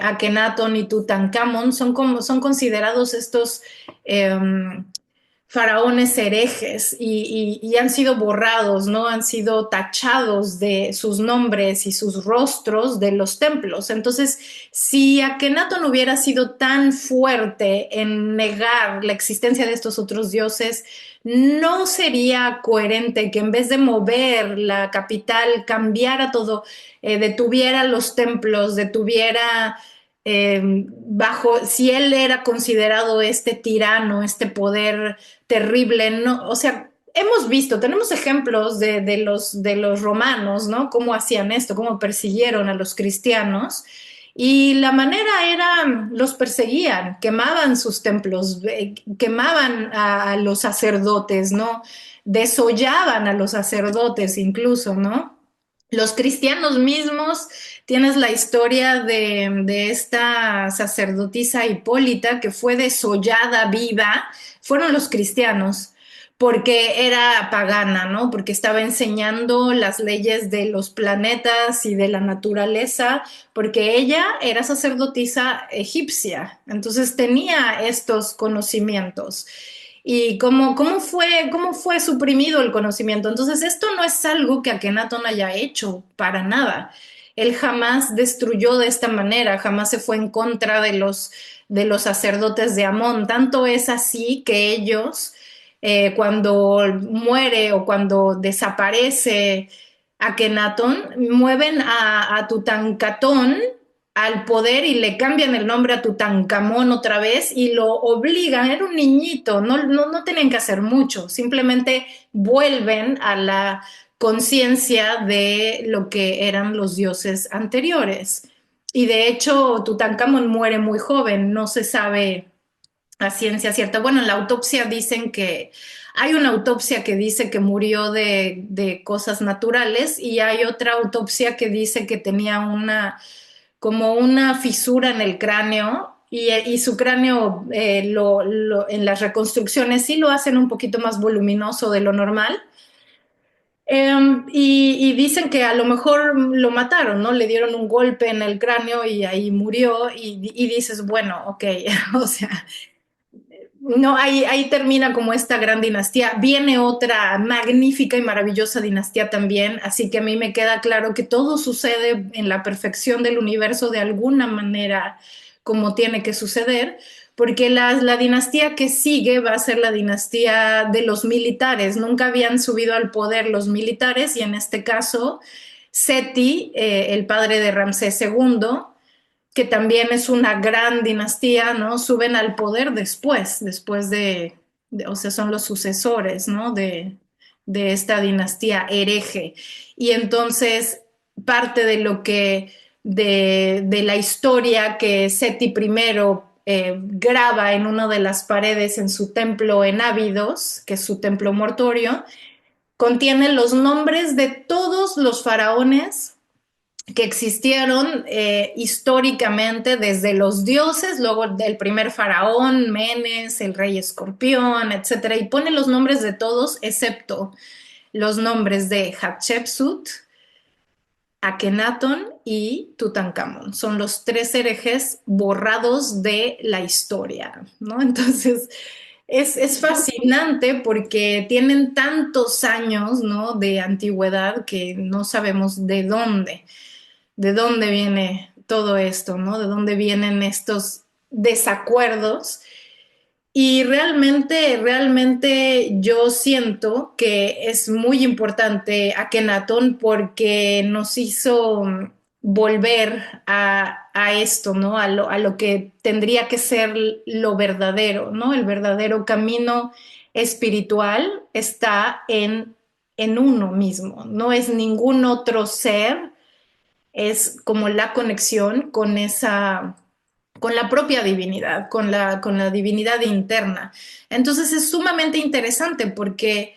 Akenatón y Tutankamón, son considerados estos faraones herejes y han sido borrados, ¿no? Han sido tachados de sus nombres y sus rostros de los templos. Entonces, si Akenatón hubiera sido tan fuerte en negar la existencia de estos otros dioses, no sería coherente que en vez de mover la capital, cambiara todo, detuviera los templos, detuviera bajo, si él era considerado este tirano, este poder terrible, no, o sea, hemos visto, tenemos ejemplos de los romanos, ¿no? Cómo hacían esto, cómo persiguieron a los cristianos. Y la manera era, los perseguían, quemaban sus templos, quemaban a los sacerdotes, ¿no? Desollaban a los sacerdotes incluso, ¿no? Los cristianos mismos, tienes la historia de esta sacerdotisa Hipólita que fue desollada viva, fueron los cristianos, porque era pagana, ¿no? Porque estaba enseñando las leyes de los planetas y de la naturaleza, porque ella era sacerdotisa egipcia, entonces tenía estos conocimientos. ¿Y cómo fue suprimido el conocimiento? Entonces, esto no es algo que Akenatón haya hecho para nada. Él jamás destruyó de esta manera, jamás se fue en contra de los sacerdotes de Amón. Tanto es así que ellos, cuando muere o cuando desaparece Akenatón, mueven a Tutankamón al poder y le cambian el nombre a Tutankamón otra vez y lo obligan, era un niñito, no tenían que hacer mucho, simplemente vuelven a la conciencia de lo que eran los dioses anteriores. Y de hecho, Tutankamón muere muy joven, no se sabe a ciencia cierta. Bueno, en la autopsia dicen que hay una autopsia que dice que murió de cosas naturales y hay otra autopsia que dice que tenía como una fisura en el cráneo y su cráneo en las reconstrucciones sí lo hacen un poquito más voluminoso de lo normal. Y dicen que a lo mejor lo mataron, ¿no? Le dieron un golpe en el cráneo y ahí murió y dices, bueno, ok, o sea, no, ahí termina como esta gran dinastía. Viene otra magnífica y maravillosa dinastía también, así que a mí me queda claro que todo sucede en la perfección del universo de alguna manera como tiene que suceder, porque la dinastía que sigue va a ser la dinastía de los militares. Nunca habían subido al poder los militares y en este caso Seti, el padre de Ramsés II, que también es una gran dinastía, ¿no? Suben al poder después o sea, son los sucesores, ¿no? De esta dinastía hereje. Y entonces, parte de lo que, de la historia que Seti I graba en una de las paredes en su templo en Ábidos, que es su templo mortuorio, contiene los nombres de todos los faraones que existieron históricamente desde los dioses, luego del primer faraón, Menes, el rey escorpión, etcétera, y pone los nombres de todos excepto los nombres de Hatshepsut, Akenatón y Tutankamón. Son los tres herejes borrados de la historia, ¿no? Entonces, es fascinante porque tienen tantos años, ¿no? De antigüedad que no sabemos de dónde viene todo esto, ¿no? De dónde vienen estos desacuerdos. Y realmente yo siento que es muy importante Akenatón porque nos hizo volver a esto, ¿no? A lo que tendría que ser lo verdadero, ¿no? El verdadero camino espiritual está en uno mismo, no es ningún otro ser, es como la conexión con la propia divinidad, con la divinidad interna. Entonces es sumamente interesante porque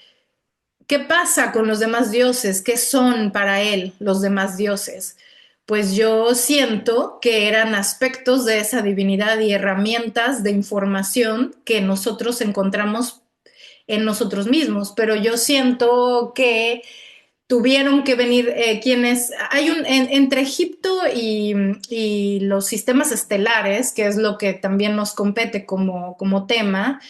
¿qué pasa con los demás dioses? ¿Qué son para él los demás dioses? Pues yo siento que eran aspectos de esa divinidad y herramientas de información que nosotros encontramos en nosotros mismos, pero yo siento que tuvieron que venir quienes, hay entre Egipto y los sistemas estelares, que es lo que también nos compete como tema,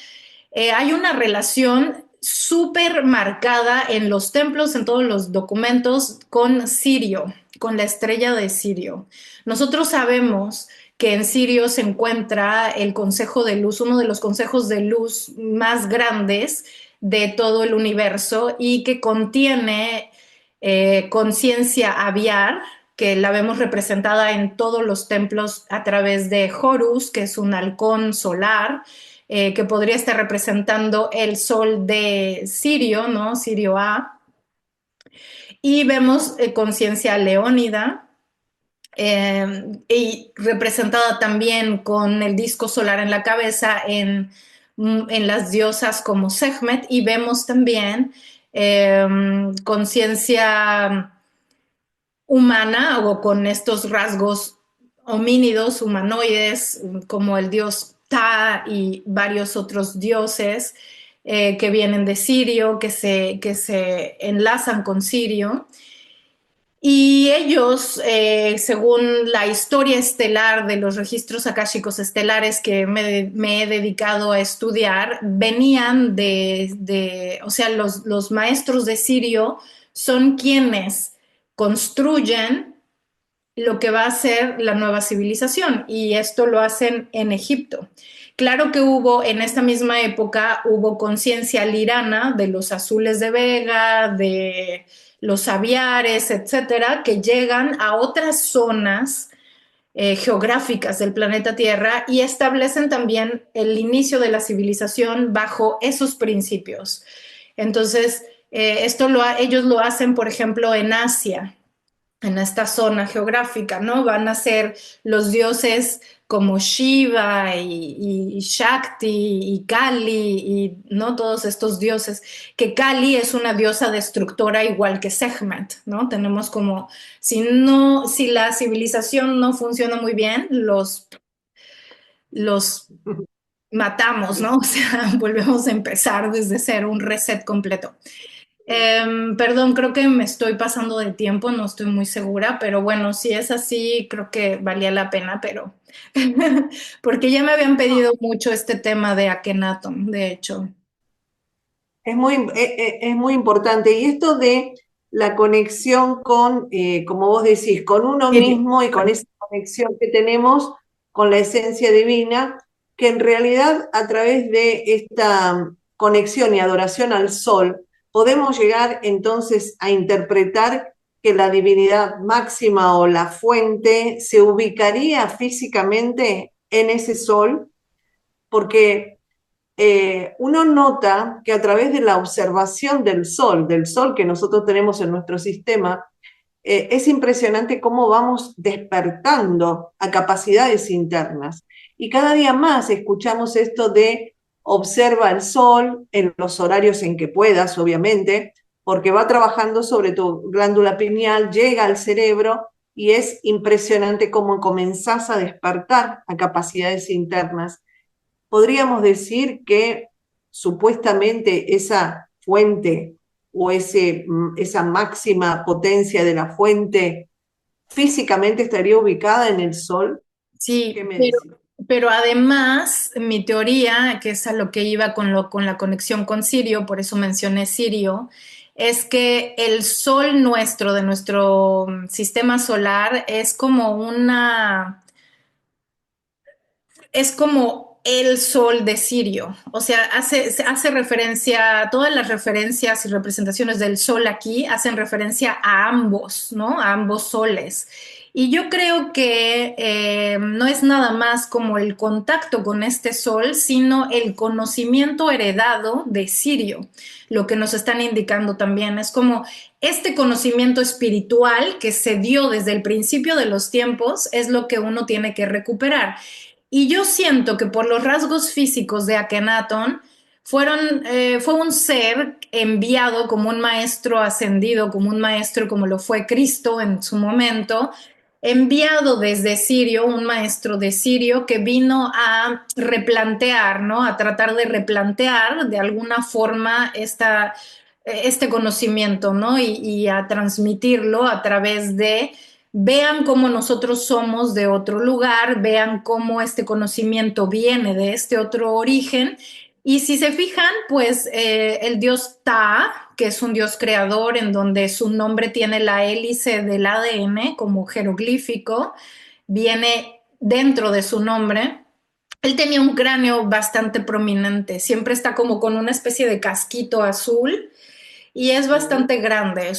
hay una relación súper marcada en los templos, en todos los documentos, con Sirio, con la estrella de Sirio. Nosotros sabemos que en Sirio se encuentra el Consejo de Luz, uno de los consejos de luz más grandes de todo el universo y que contiene conciencia aviar, que la vemos representada en todos los templos a través de Horus, que es un halcón solar, que podría estar representando el sol de Sirio, ¿no? Sirio A. Y vemos conciencia leónida, y representada también con el disco solar en la cabeza en las diosas como Sekhmet, y vemos también conciencia humana o con estos rasgos homínidos, humanoides, como el dios Ta y varios otros dioses que vienen de Sirio, que se enlazan con Sirio. Y ellos, según la historia estelar de los registros akáshicos estelares que me he dedicado a estudiar, venían o sea, los maestros de Sirio son quienes construyen lo que va a ser la nueva civilización, y esto lo hacen en Egipto. Claro que hubo en esta misma época, hubo conciencia lirana de los azules de Vega, de los aviares, etcétera, que llegan a otras zonas geográficas del planeta Tierra y establecen también el inicio de la civilización bajo esos principios. Entonces, ellos lo hacen, por ejemplo, en Asia, en esta zona geográfica, ¿no? Van a ser los dioses como Shiva y Shakti y Kali y no todos estos dioses, que Kali es una diosa destructora igual que Sekhmet, ¿no? Tenemos como, si la civilización no funciona muy bien, los matamos, ¿no? O sea, volvemos a empezar desde cero, un reset completo. Perdón, creo que me estoy pasando de tiempo, no estoy muy segura, pero bueno, si es así, creo que valía la pena, pero porque ya me habían pedido mucho este tema de Akhenaton, de hecho. Es muy importante. Y esto de la conexión con, como vos decís, con uno Sirio. mismo y con esa conexión que tenemos con la esencia divina, que en realidad a través de esta conexión y adoración al sol, podemos llegar entonces a interpretar que la divinidad máxima o la fuente se ubicaría físicamente en ese sol, porque uno nota que a través de la observación del sol que nosotros tenemos en nuestro sistema, es impresionante cómo vamos despertando a capacidades internas. Y cada día más escuchamos esto de observa el sol en los horarios en que puedas, obviamente, porque va trabajando sobre tu glándula pineal, llega al cerebro y es impresionante cómo comenzás a despertar a capacidades internas. Podríamos decir que supuestamente esa fuente o esa máxima potencia de la fuente físicamente estaría ubicada en el Sol. ¿Qué Sí, me decís? pero además mi teoría, que es a lo que iba con la conexión con Sirio, por eso mencioné Sirio, es que el sol nuestro, de nuestro sistema solar, es como el sol de Sirio. O sea, hace referencia, todas las referencias y representaciones del sol aquí hacen referencia a ambos, ¿no? A ambos soles. Y yo creo que no es nada más como el contacto con este sol, sino el conocimiento heredado de Sirio. Lo que nos están indicando también es como este conocimiento espiritual que se dio desde el principio de los tiempos es lo que uno tiene que recuperar. Y yo siento que por los rasgos físicos de Akenatón, fue un ser enviado como un maestro ascendido, como un maestro como lo fue Cristo en su momento, enviado desde Sirio, un maestro de Sirio que vino a replantear, ¿no? A tratar de replantear de alguna forma este conocimiento, ¿no? Y a transmitirlo a través de vean cómo nosotros somos de otro lugar, vean cómo este conocimiento viene de este otro origen. Y si se fijan, pues el dios Ta, que es un dios creador en donde su nombre tiene la hélice del ADN como jeroglífico, viene dentro de su nombre. Él tenía un cráneo bastante prominente, siempre está como con una especie de casquito azul y es bastante grande.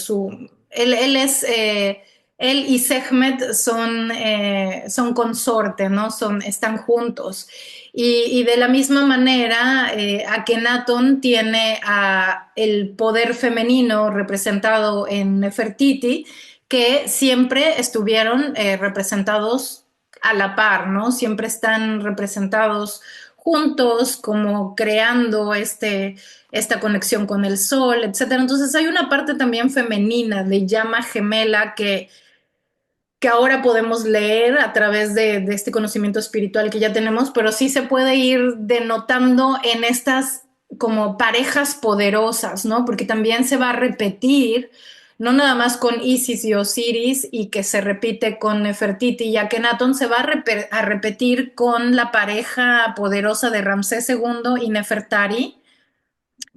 Él y Sekhmet son consorte, ¿no? Están juntos. Y de la misma manera, Akenatón tiene el poder femenino representado en Nefertiti, que siempre estuvieron representados a la par, ¿no? Siempre están representados juntos, como creando esta conexión con el sol, etcétera. Entonces hay una parte también femenina de llama gemela que ahora podemos leer a través de este conocimiento espiritual que ya tenemos, pero sí se puede ir denotando en estas como parejas poderosas, ¿no? Porque también se va a repetir, no nada más con Isis y Osiris y que se repite con Nefertiti y Akenatón, se va a repetir con la pareja poderosa de Ramsés II y Nefertari,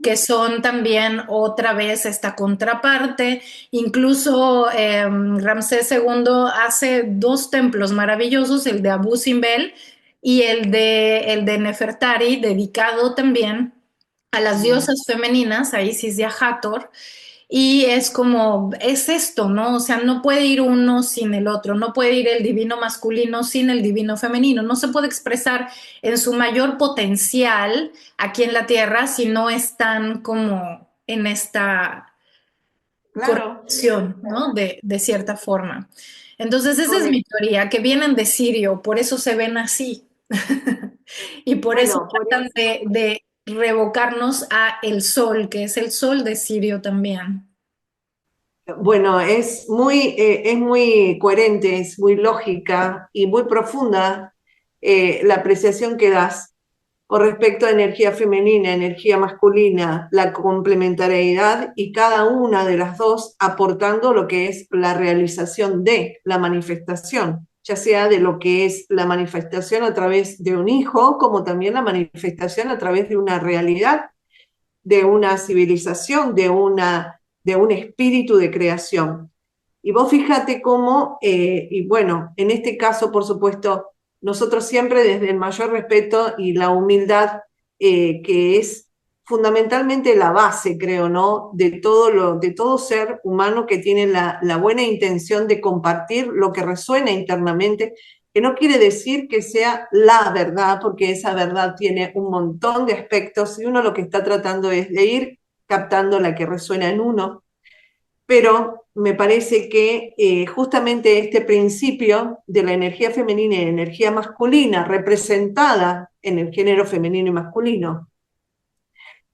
que son también otra vez esta contraparte. Incluso Ramsés II hace dos templos maravillosos, el de Abu Simbel y el de Nefertari, dedicado también a las diosas femeninas, a Isis y a Hathor. Y es como, es esto, ¿no? O sea, no puede ir uno sin el otro, no puede ir el divino masculino sin el divino femenino, no se puede expresar en su mayor potencial aquí en la Tierra si no están como en esta Claro, correlación, ¿no? De cierta forma. Entonces, esa es mi correcto. teoría, que vienen de Sirio, por eso se ven así. Y por eso Bueno, por tratan eso. de revocarnos a el sol, que es el sol de Sirio también. Bueno, es muy coherente, es muy lógica y muy profunda la apreciación que das con respecto a energía femenina, energía masculina, la complementariedad y cada una de las dos aportando lo que es la realización de la manifestación, ya sea de lo que es la manifestación a través de un hijo, como también la manifestación a través de una realidad, de una civilización, de un espíritu de creación. Y vos fíjate cómo, y bueno, en este caso, por supuesto, nosotros siempre desde el mayor respeto y la humildad, que es fundamentalmente la base, creo, ¿no? De todo ser humano que tiene la buena intención de compartir lo que resuena internamente, que no quiere decir que sea la verdad, porque esa verdad tiene un montón de aspectos y uno lo que está tratando es de ir captando la que resuena en uno, pero me parece que justamente este principio de la energía femenina y la energía masculina representada en el género femenino y masculino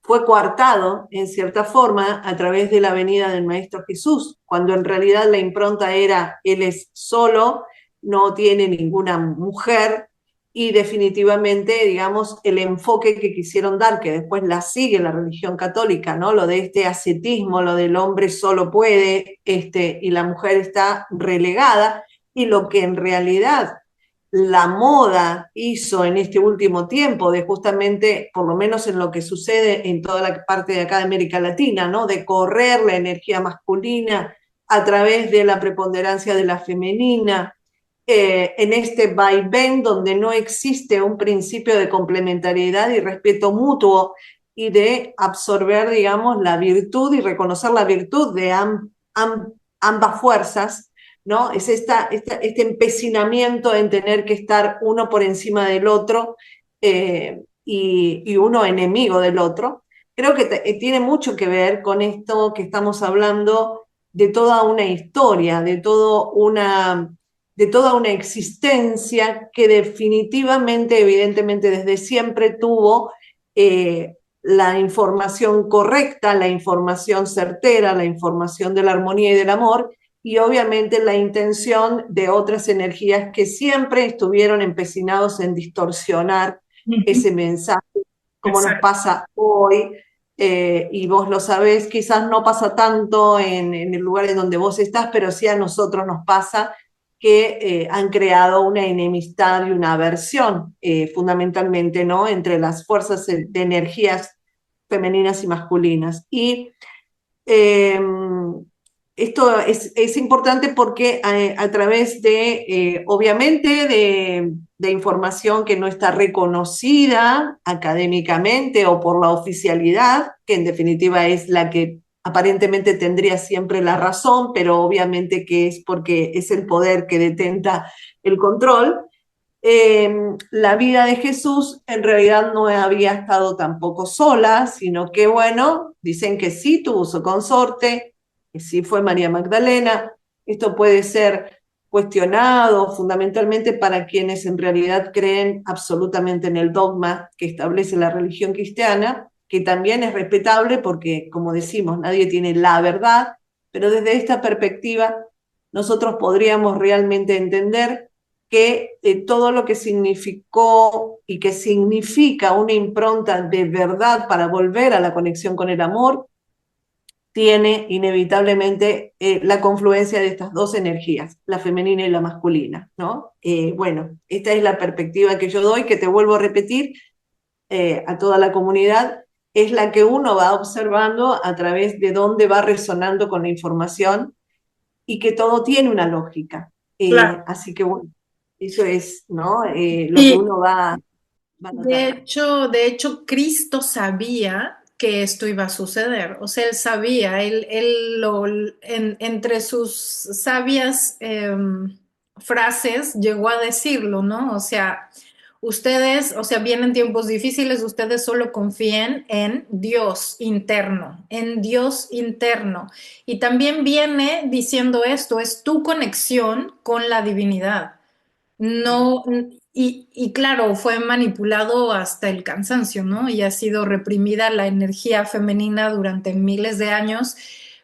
fue coartado en cierta forma a través de la venida del Maestro Jesús, cuando en realidad la impronta era, él es solo, no tiene ninguna mujer, y definitivamente, digamos, el enfoque que quisieron dar, que después la sigue la religión católica, ¿no? Lo de este ascetismo, lo del hombre solo puede, y la mujer está relegada, y lo que en realidad la moda hizo en este último tiempo, de justamente, por lo menos en lo que sucede en toda la parte de acá de América Latina, ¿no? De correr la energía masculina a través de la preponderancia de la femenina, en este vaivén donde no existe un principio de complementariedad y respeto mutuo y de absorber, digamos, la virtud y reconocer la virtud de ambas fuerzas, ¿no? Es este empecinamiento en tener que estar uno por encima del otro, y uno enemigo del otro. Creo que tiene mucho que ver con esto que estamos hablando de toda una historia, de toda una existencia que definitivamente, evidentemente, desde siempre tuvo la información correcta, la información certera, la información de la armonía y del amor, y obviamente la intención de otras energías que siempre estuvieron empecinados en distorsionar Ujú. ese mensaje, como nos Exacto. pasa hoy, y vos lo sabés, quizás no pasa tanto en el lugar en donde vos estás, pero sí a nosotros nos pasa que han creado una enemistad y una aversión, fundamentalmente, ¿no? Entre las fuerzas de energías femeninas y masculinas. Y eh, esto es importante porque a través de, obviamente, de información que no está reconocida académicamente o por la oficialidad, que en definitiva es la que aparentemente tendría siempre la razón, pero obviamente que es porque es el poder que detenta el control. La vida de Jesús en realidad no había estado tampoco sola, sino que, bueno, dicen que sí tuvo su consorte, que sí fue María Magdalena. Esto puede ser cuestionado fundamentalmente para quienes en realidad creen absolutamente en el dogma que establece la religión cristiana, que también es respetable porque, como decimos, nadie tiene la verdad, pero desde esta perspectiva nosotros podríamos realmente entender que todo lo que significó y que significa una impronta de verdad para volver a la conexión con el amor, tiene inevitablemente la confluencia de estas dos energías, la femenina y la masculina, ¿no? Bueno, esta es la perspectiva que yo doy, que te vuelvo a repetir a toda la comunidad, es la que uno va observando a través de dónde va resonando con la información y que todo tiene una lógica. Claro. Así que bueno, eso es, ¿no? Lo que Y uno va notando. de hecho, Cristo sabía que esto iba a suceder. O sea, él sabía, entre sus sabias frases llegó a decirlo, ¿no? O sea, ustedes, o sea, vienen tiempos difíciles, ustedes solo confíen en Dios interno, en Dios interno. Y también viene diciendo esto, es tu conexión con la divinidad. No, y claro, fue manipulado hasta el cansancio, ¿no? Y ha sido reprimida la energía femenina durante miles de años,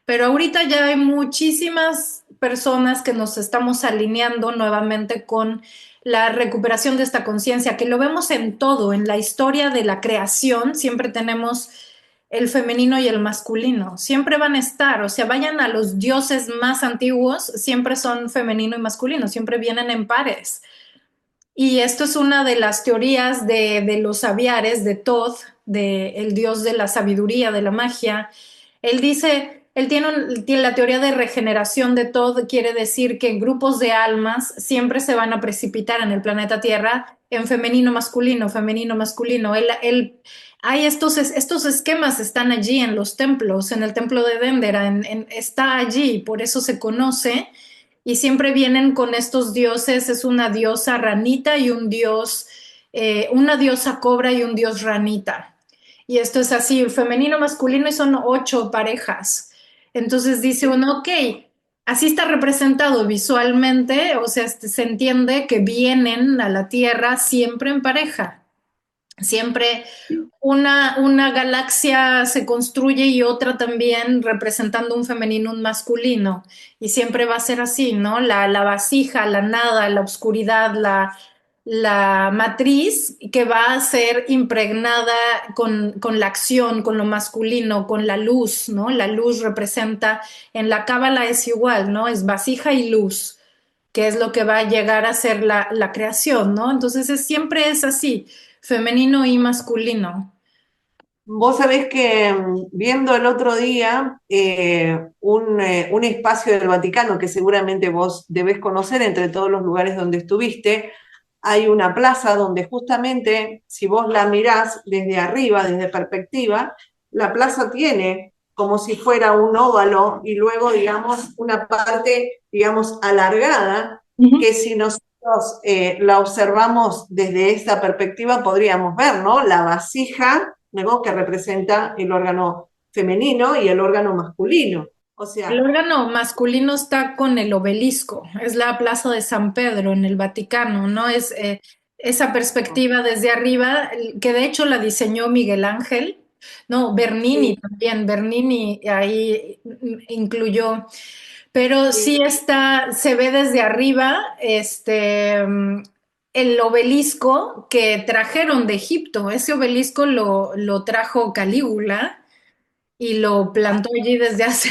pero ahorita ya hay muchísimas personas que nos estamos alineando nuevamente con la recuperación de esta conciencia, que lo vemos en todo, en la historia de la creación, siempre tenemos el femenino y el masculino, siempre van a estar, o sea, vayan a los dioses más antiguos, siempre son femenino y masculino, siempre vienen en pares. Y esto es una de las teorías de los Aviares, de Thoth, el dios de la sabiduría, de la magia. Él dice, tiene la teoría de regeneración de Thoth, quiere decir que grupos de almas siempre se van a precipitar en el planeta Tierra en femenino, masculino, femenino, masculino. Hay estos esquemas están allí en los templos, en el templo de Dendera, está allí, por eso se conoce y siempre vienen con estos dioses, es una diosa ranita y un dios, una diosa cobra y un dios ranita. Y esto es así, el femenino, masculino y son 8 parejas. Entonces dice uno, ok, así está representado visualmente, o sea, se entiende que vienen a la Tierra siempre en pareja. Siempre una galaxia se construye y otra también representando un femenino, un masculino. Y siempre va a ser así, ¿no? La vasija, la nada, la oscuridad, la matriz que va a ser impregnada con la acción, con lo masculino, con la luz, ¿no? La luz representa, en la cábala es igual, ¿no? Es vasija y luz, que es lo que va a llegar a ser la creación, ¿no? Entonces siempre es así, femenino y masculino. Vos sabés que viendo el otro día un espacio del Vaticano que seguramente vos debés conocer entre todos los lugares donde estuviste, hay una plaza donde justamente, si vos la mirás desde arriba, desde perspectiva, la plaza tiene como si fuera un óvalo y luego, digamos, una parte, digamos, alargada, Ujú. que si nosotros la observamos desde esta perspectiva, podríamos ver, ¿no? La vasija, ¿no? Que representa el órgano femenino y el órgano masculino. O El sea, órgano masculino está con el obelisco, es la Plaza de San Pedro en el Vaticano, ¿no? Es esa perspectiva desde arriba, que de hecho la diseñó Miguel Ángel, no, Bernini sí, también, Bernini ahí incluyó, pero sí sí, está, se ve desde arriba, el obelisco que trajeron de Egipto, ese obelisco lo trajo Calígula y lo plantó allí desde hace,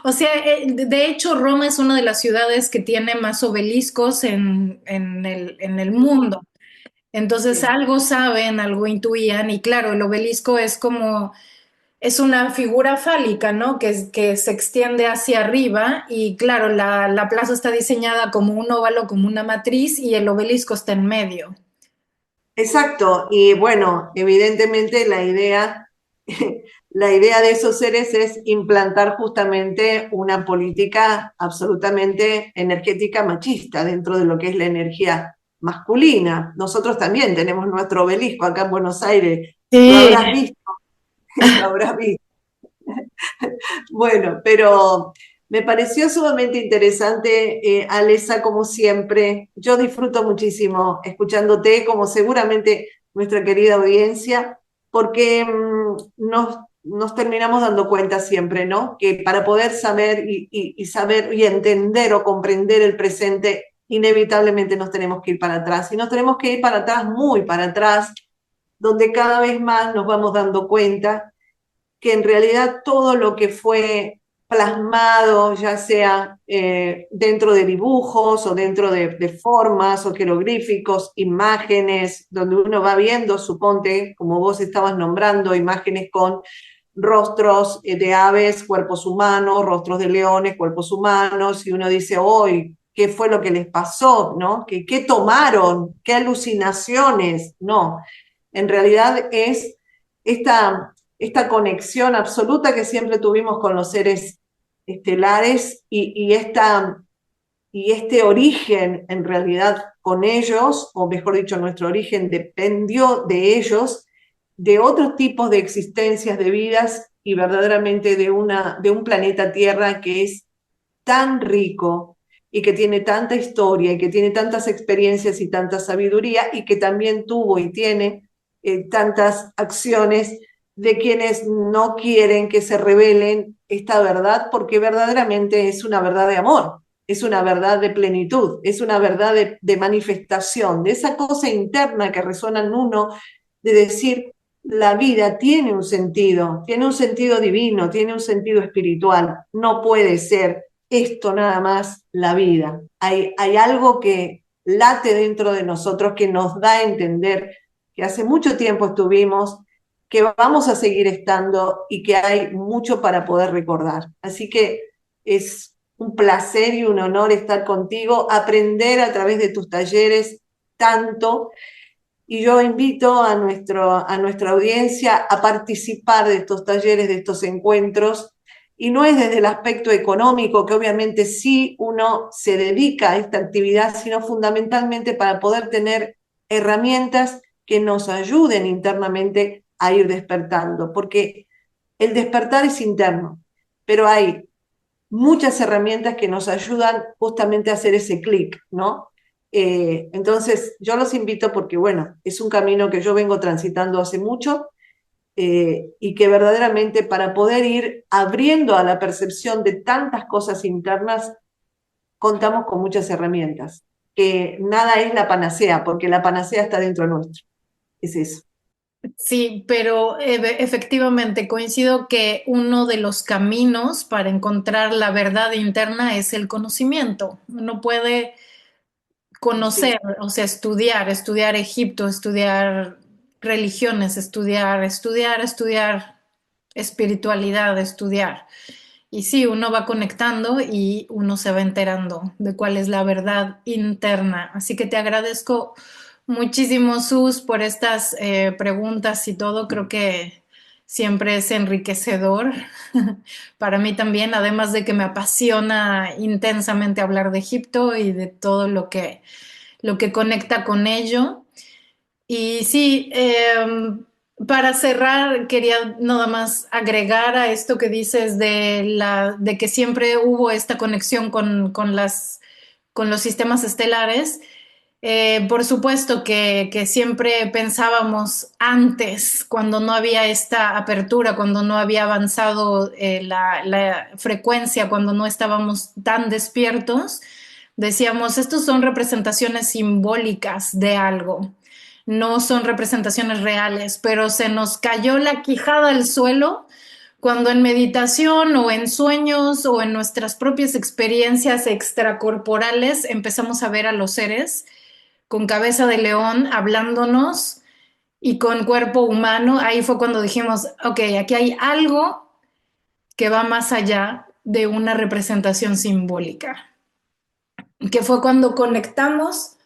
o sea, de hecho Roma es una de las ciudades que tiene más obeliscos en el mundo. Entonces sí. algo saben, algo intuían y claro, el obelisco es como, es una figura fálica, ¿no? Que se extiende hacia arriba y claro, la plaza está diseñada como un óvalo, como una matriz y el obelisco está en medio. Exacto, y bueno, evidentemente la idea de esos seres es implantar justamente una política absolutamente energética machista dentro de lo que es la energía masculina. Nosotros también tenemos nuestro obelisco acá en Buenos Aires, lo Sí, habrás visto, lo habrás visto. Bueno, pero me pareció sumamente interesante, Alesa, como siempre. Yo disfruto muchísimo escuchándote, como seguramente nuestra querida audiencia, porque nos terminamos dando cuenta siempre, ¿no? Que para poder saber y saber y entender o comprender el presente, inevitablemente nos tenemos que ir para atrás. Y nos tenemos que ir para atrás, muy para atrás, donde cada vez más nos vamos dando cuenta que en realidad todo lo que fue plasmado, ya sea dentro de dibujos o dentro de formas o jeroglíficos, imágenes, donde uno va viendo, suponte, como vos estabas nombrando, imágenes con rostros de aves, cuerpos humanos, rostros de leones, cuerpos humanos, y uno dice, hoy, ¿qué fue lo que les pasó? ¿No? ¿Qué tomaron? ¿Qué alucinaciones? No, en realidad es esta conexión absoluta que siempre tuvimos con los seres estelares y este origen en realidad con ellos, o mejor dicho, nuestro origen dependió de ellos, de otros tipos de existencias, de vidas y verdaderamente de un planeta Tierra que es tan rico y que tiene tanta historia y que tiene tantas experiencias y tanta sabiduría y que también tuvo y tiene tantas acciones de quienes no quieren que se revelen esta verdad porque verdaderamente es una verdad de amor, es una verdad de plenitud, es una verdad de manifestación, de esa cosa interna que resuena en uno, de decir, la vida tiene un sentido divino, tiene un sentido espiritual, no puede ser esto nada más la vida. Hay algo que late dentro de nosotros que nos da a entender que hace mucho tiempo estuvimos, que vamos a seguir estando y que hay mucho para poder recordar. Así que es un placer y un honor estar contigo, aprender a través de tus talleres tanto. Y yo invito a nuestra audiencia a participar de estos talleres, de estos encuentros. Y no es desde el aspecto económico, que obviamente sí uno se dedica a esta actividad, sino fundamentalmente para poder tener herramientas que nos ayuden internamente a ir despertando. Porque el despertar es interno, pero hay muchas herramientas que nos ayudan justamente a hacer ese clic, ¿no? Entonces, yo los invito porque, bueno, es un camino que yo vengo transitando hace mucho y que verdaderamente para poder ir abriendo a la percepción de tantas cosas internas, contamos con muchas herramientas, que nada es la panacea, porque la panacea está dentro nuestro. Es eso. sí, pero efectivamente coincido que uno de los caminos para encontrar la verdad interna es el conocimiento. Uno puede Sí, conocer, o sea, estudiar Egipto, estudiar religiones, estudiar espiritualidad, estudiar. Y sí, uno va conectando y uno se va enterando de cuál es la verdad interna. Así que te agradezco muchísimo, Sus, por estas preguntas y todo. Creo que siempre es enriquecedor para mí también, además de que me apasiona intensamente hablar de Egipto y de todo lo que conecta con ello. Y sí, Para cerrar, quería nada más agregar a esto que dices de que siempre hubo esta conexión con los sistemas estelares. Por supuesto que siempre pensábamos antes, cuando no había esta apertura, cuando no había avanzado la frecuencia, cuando no estábamos tan despiertos, decíamos, estos son representaciones simbólicas de algo, no son representaciones reales, pero se nos cayó la quijada al suelo cuando en meditación o en sueños o en nuestras propias experiencias extracorporales empezamos a ver a los seres con cabeza de león hablándonos y con cuerpo humano. Ahí fue cuando dijimos, ok, aquí hay algo que va más allá de una representación simbólica, que fue cuando conectamos,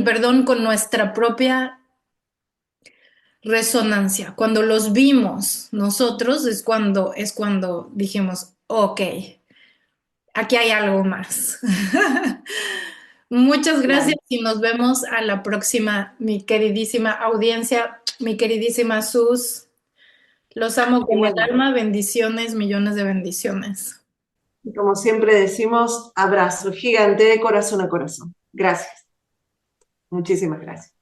perdón, con nuestra propia resonancia. Cuando los vimos nosotros es cuando dijimos, ok, aquí hay algo más. Muchas gracias Claro. y nos vemos a la próxima, mi queridísima audiencia, mi queridísima Sus. Los amo Y con el bueno, alma. Bendiciones, millones de bendiciones. y como siempre decimos, abrazo gigante de corazón a corazón. Gracias. Muchísimas gracias.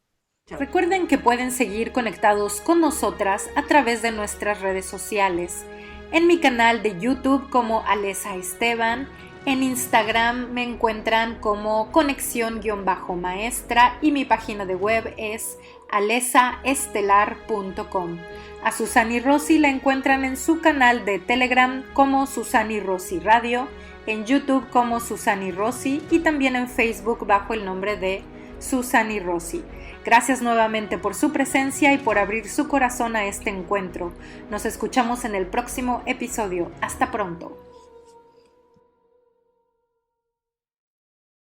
Chao. Recuerden que pueden seguir conectados con nosotras a través de nuestras redes sociales. En mi canal de YouTube como Alesa Esteban, en Instagram me encuentran como conexión-maestra y mi página de web es alesaestelar.com. A Susani Rossi la encuentran en su canal de Telegram como Susani Rossi Radio, en YouTube como Susani Rossi y también en Facebook bajo el nombre de Susani Rossi. Gracias nuevamente por su presencia y por abrir su corazón a este encuentro. Nos escuchamos en el próximo episodio. Hasta pronto.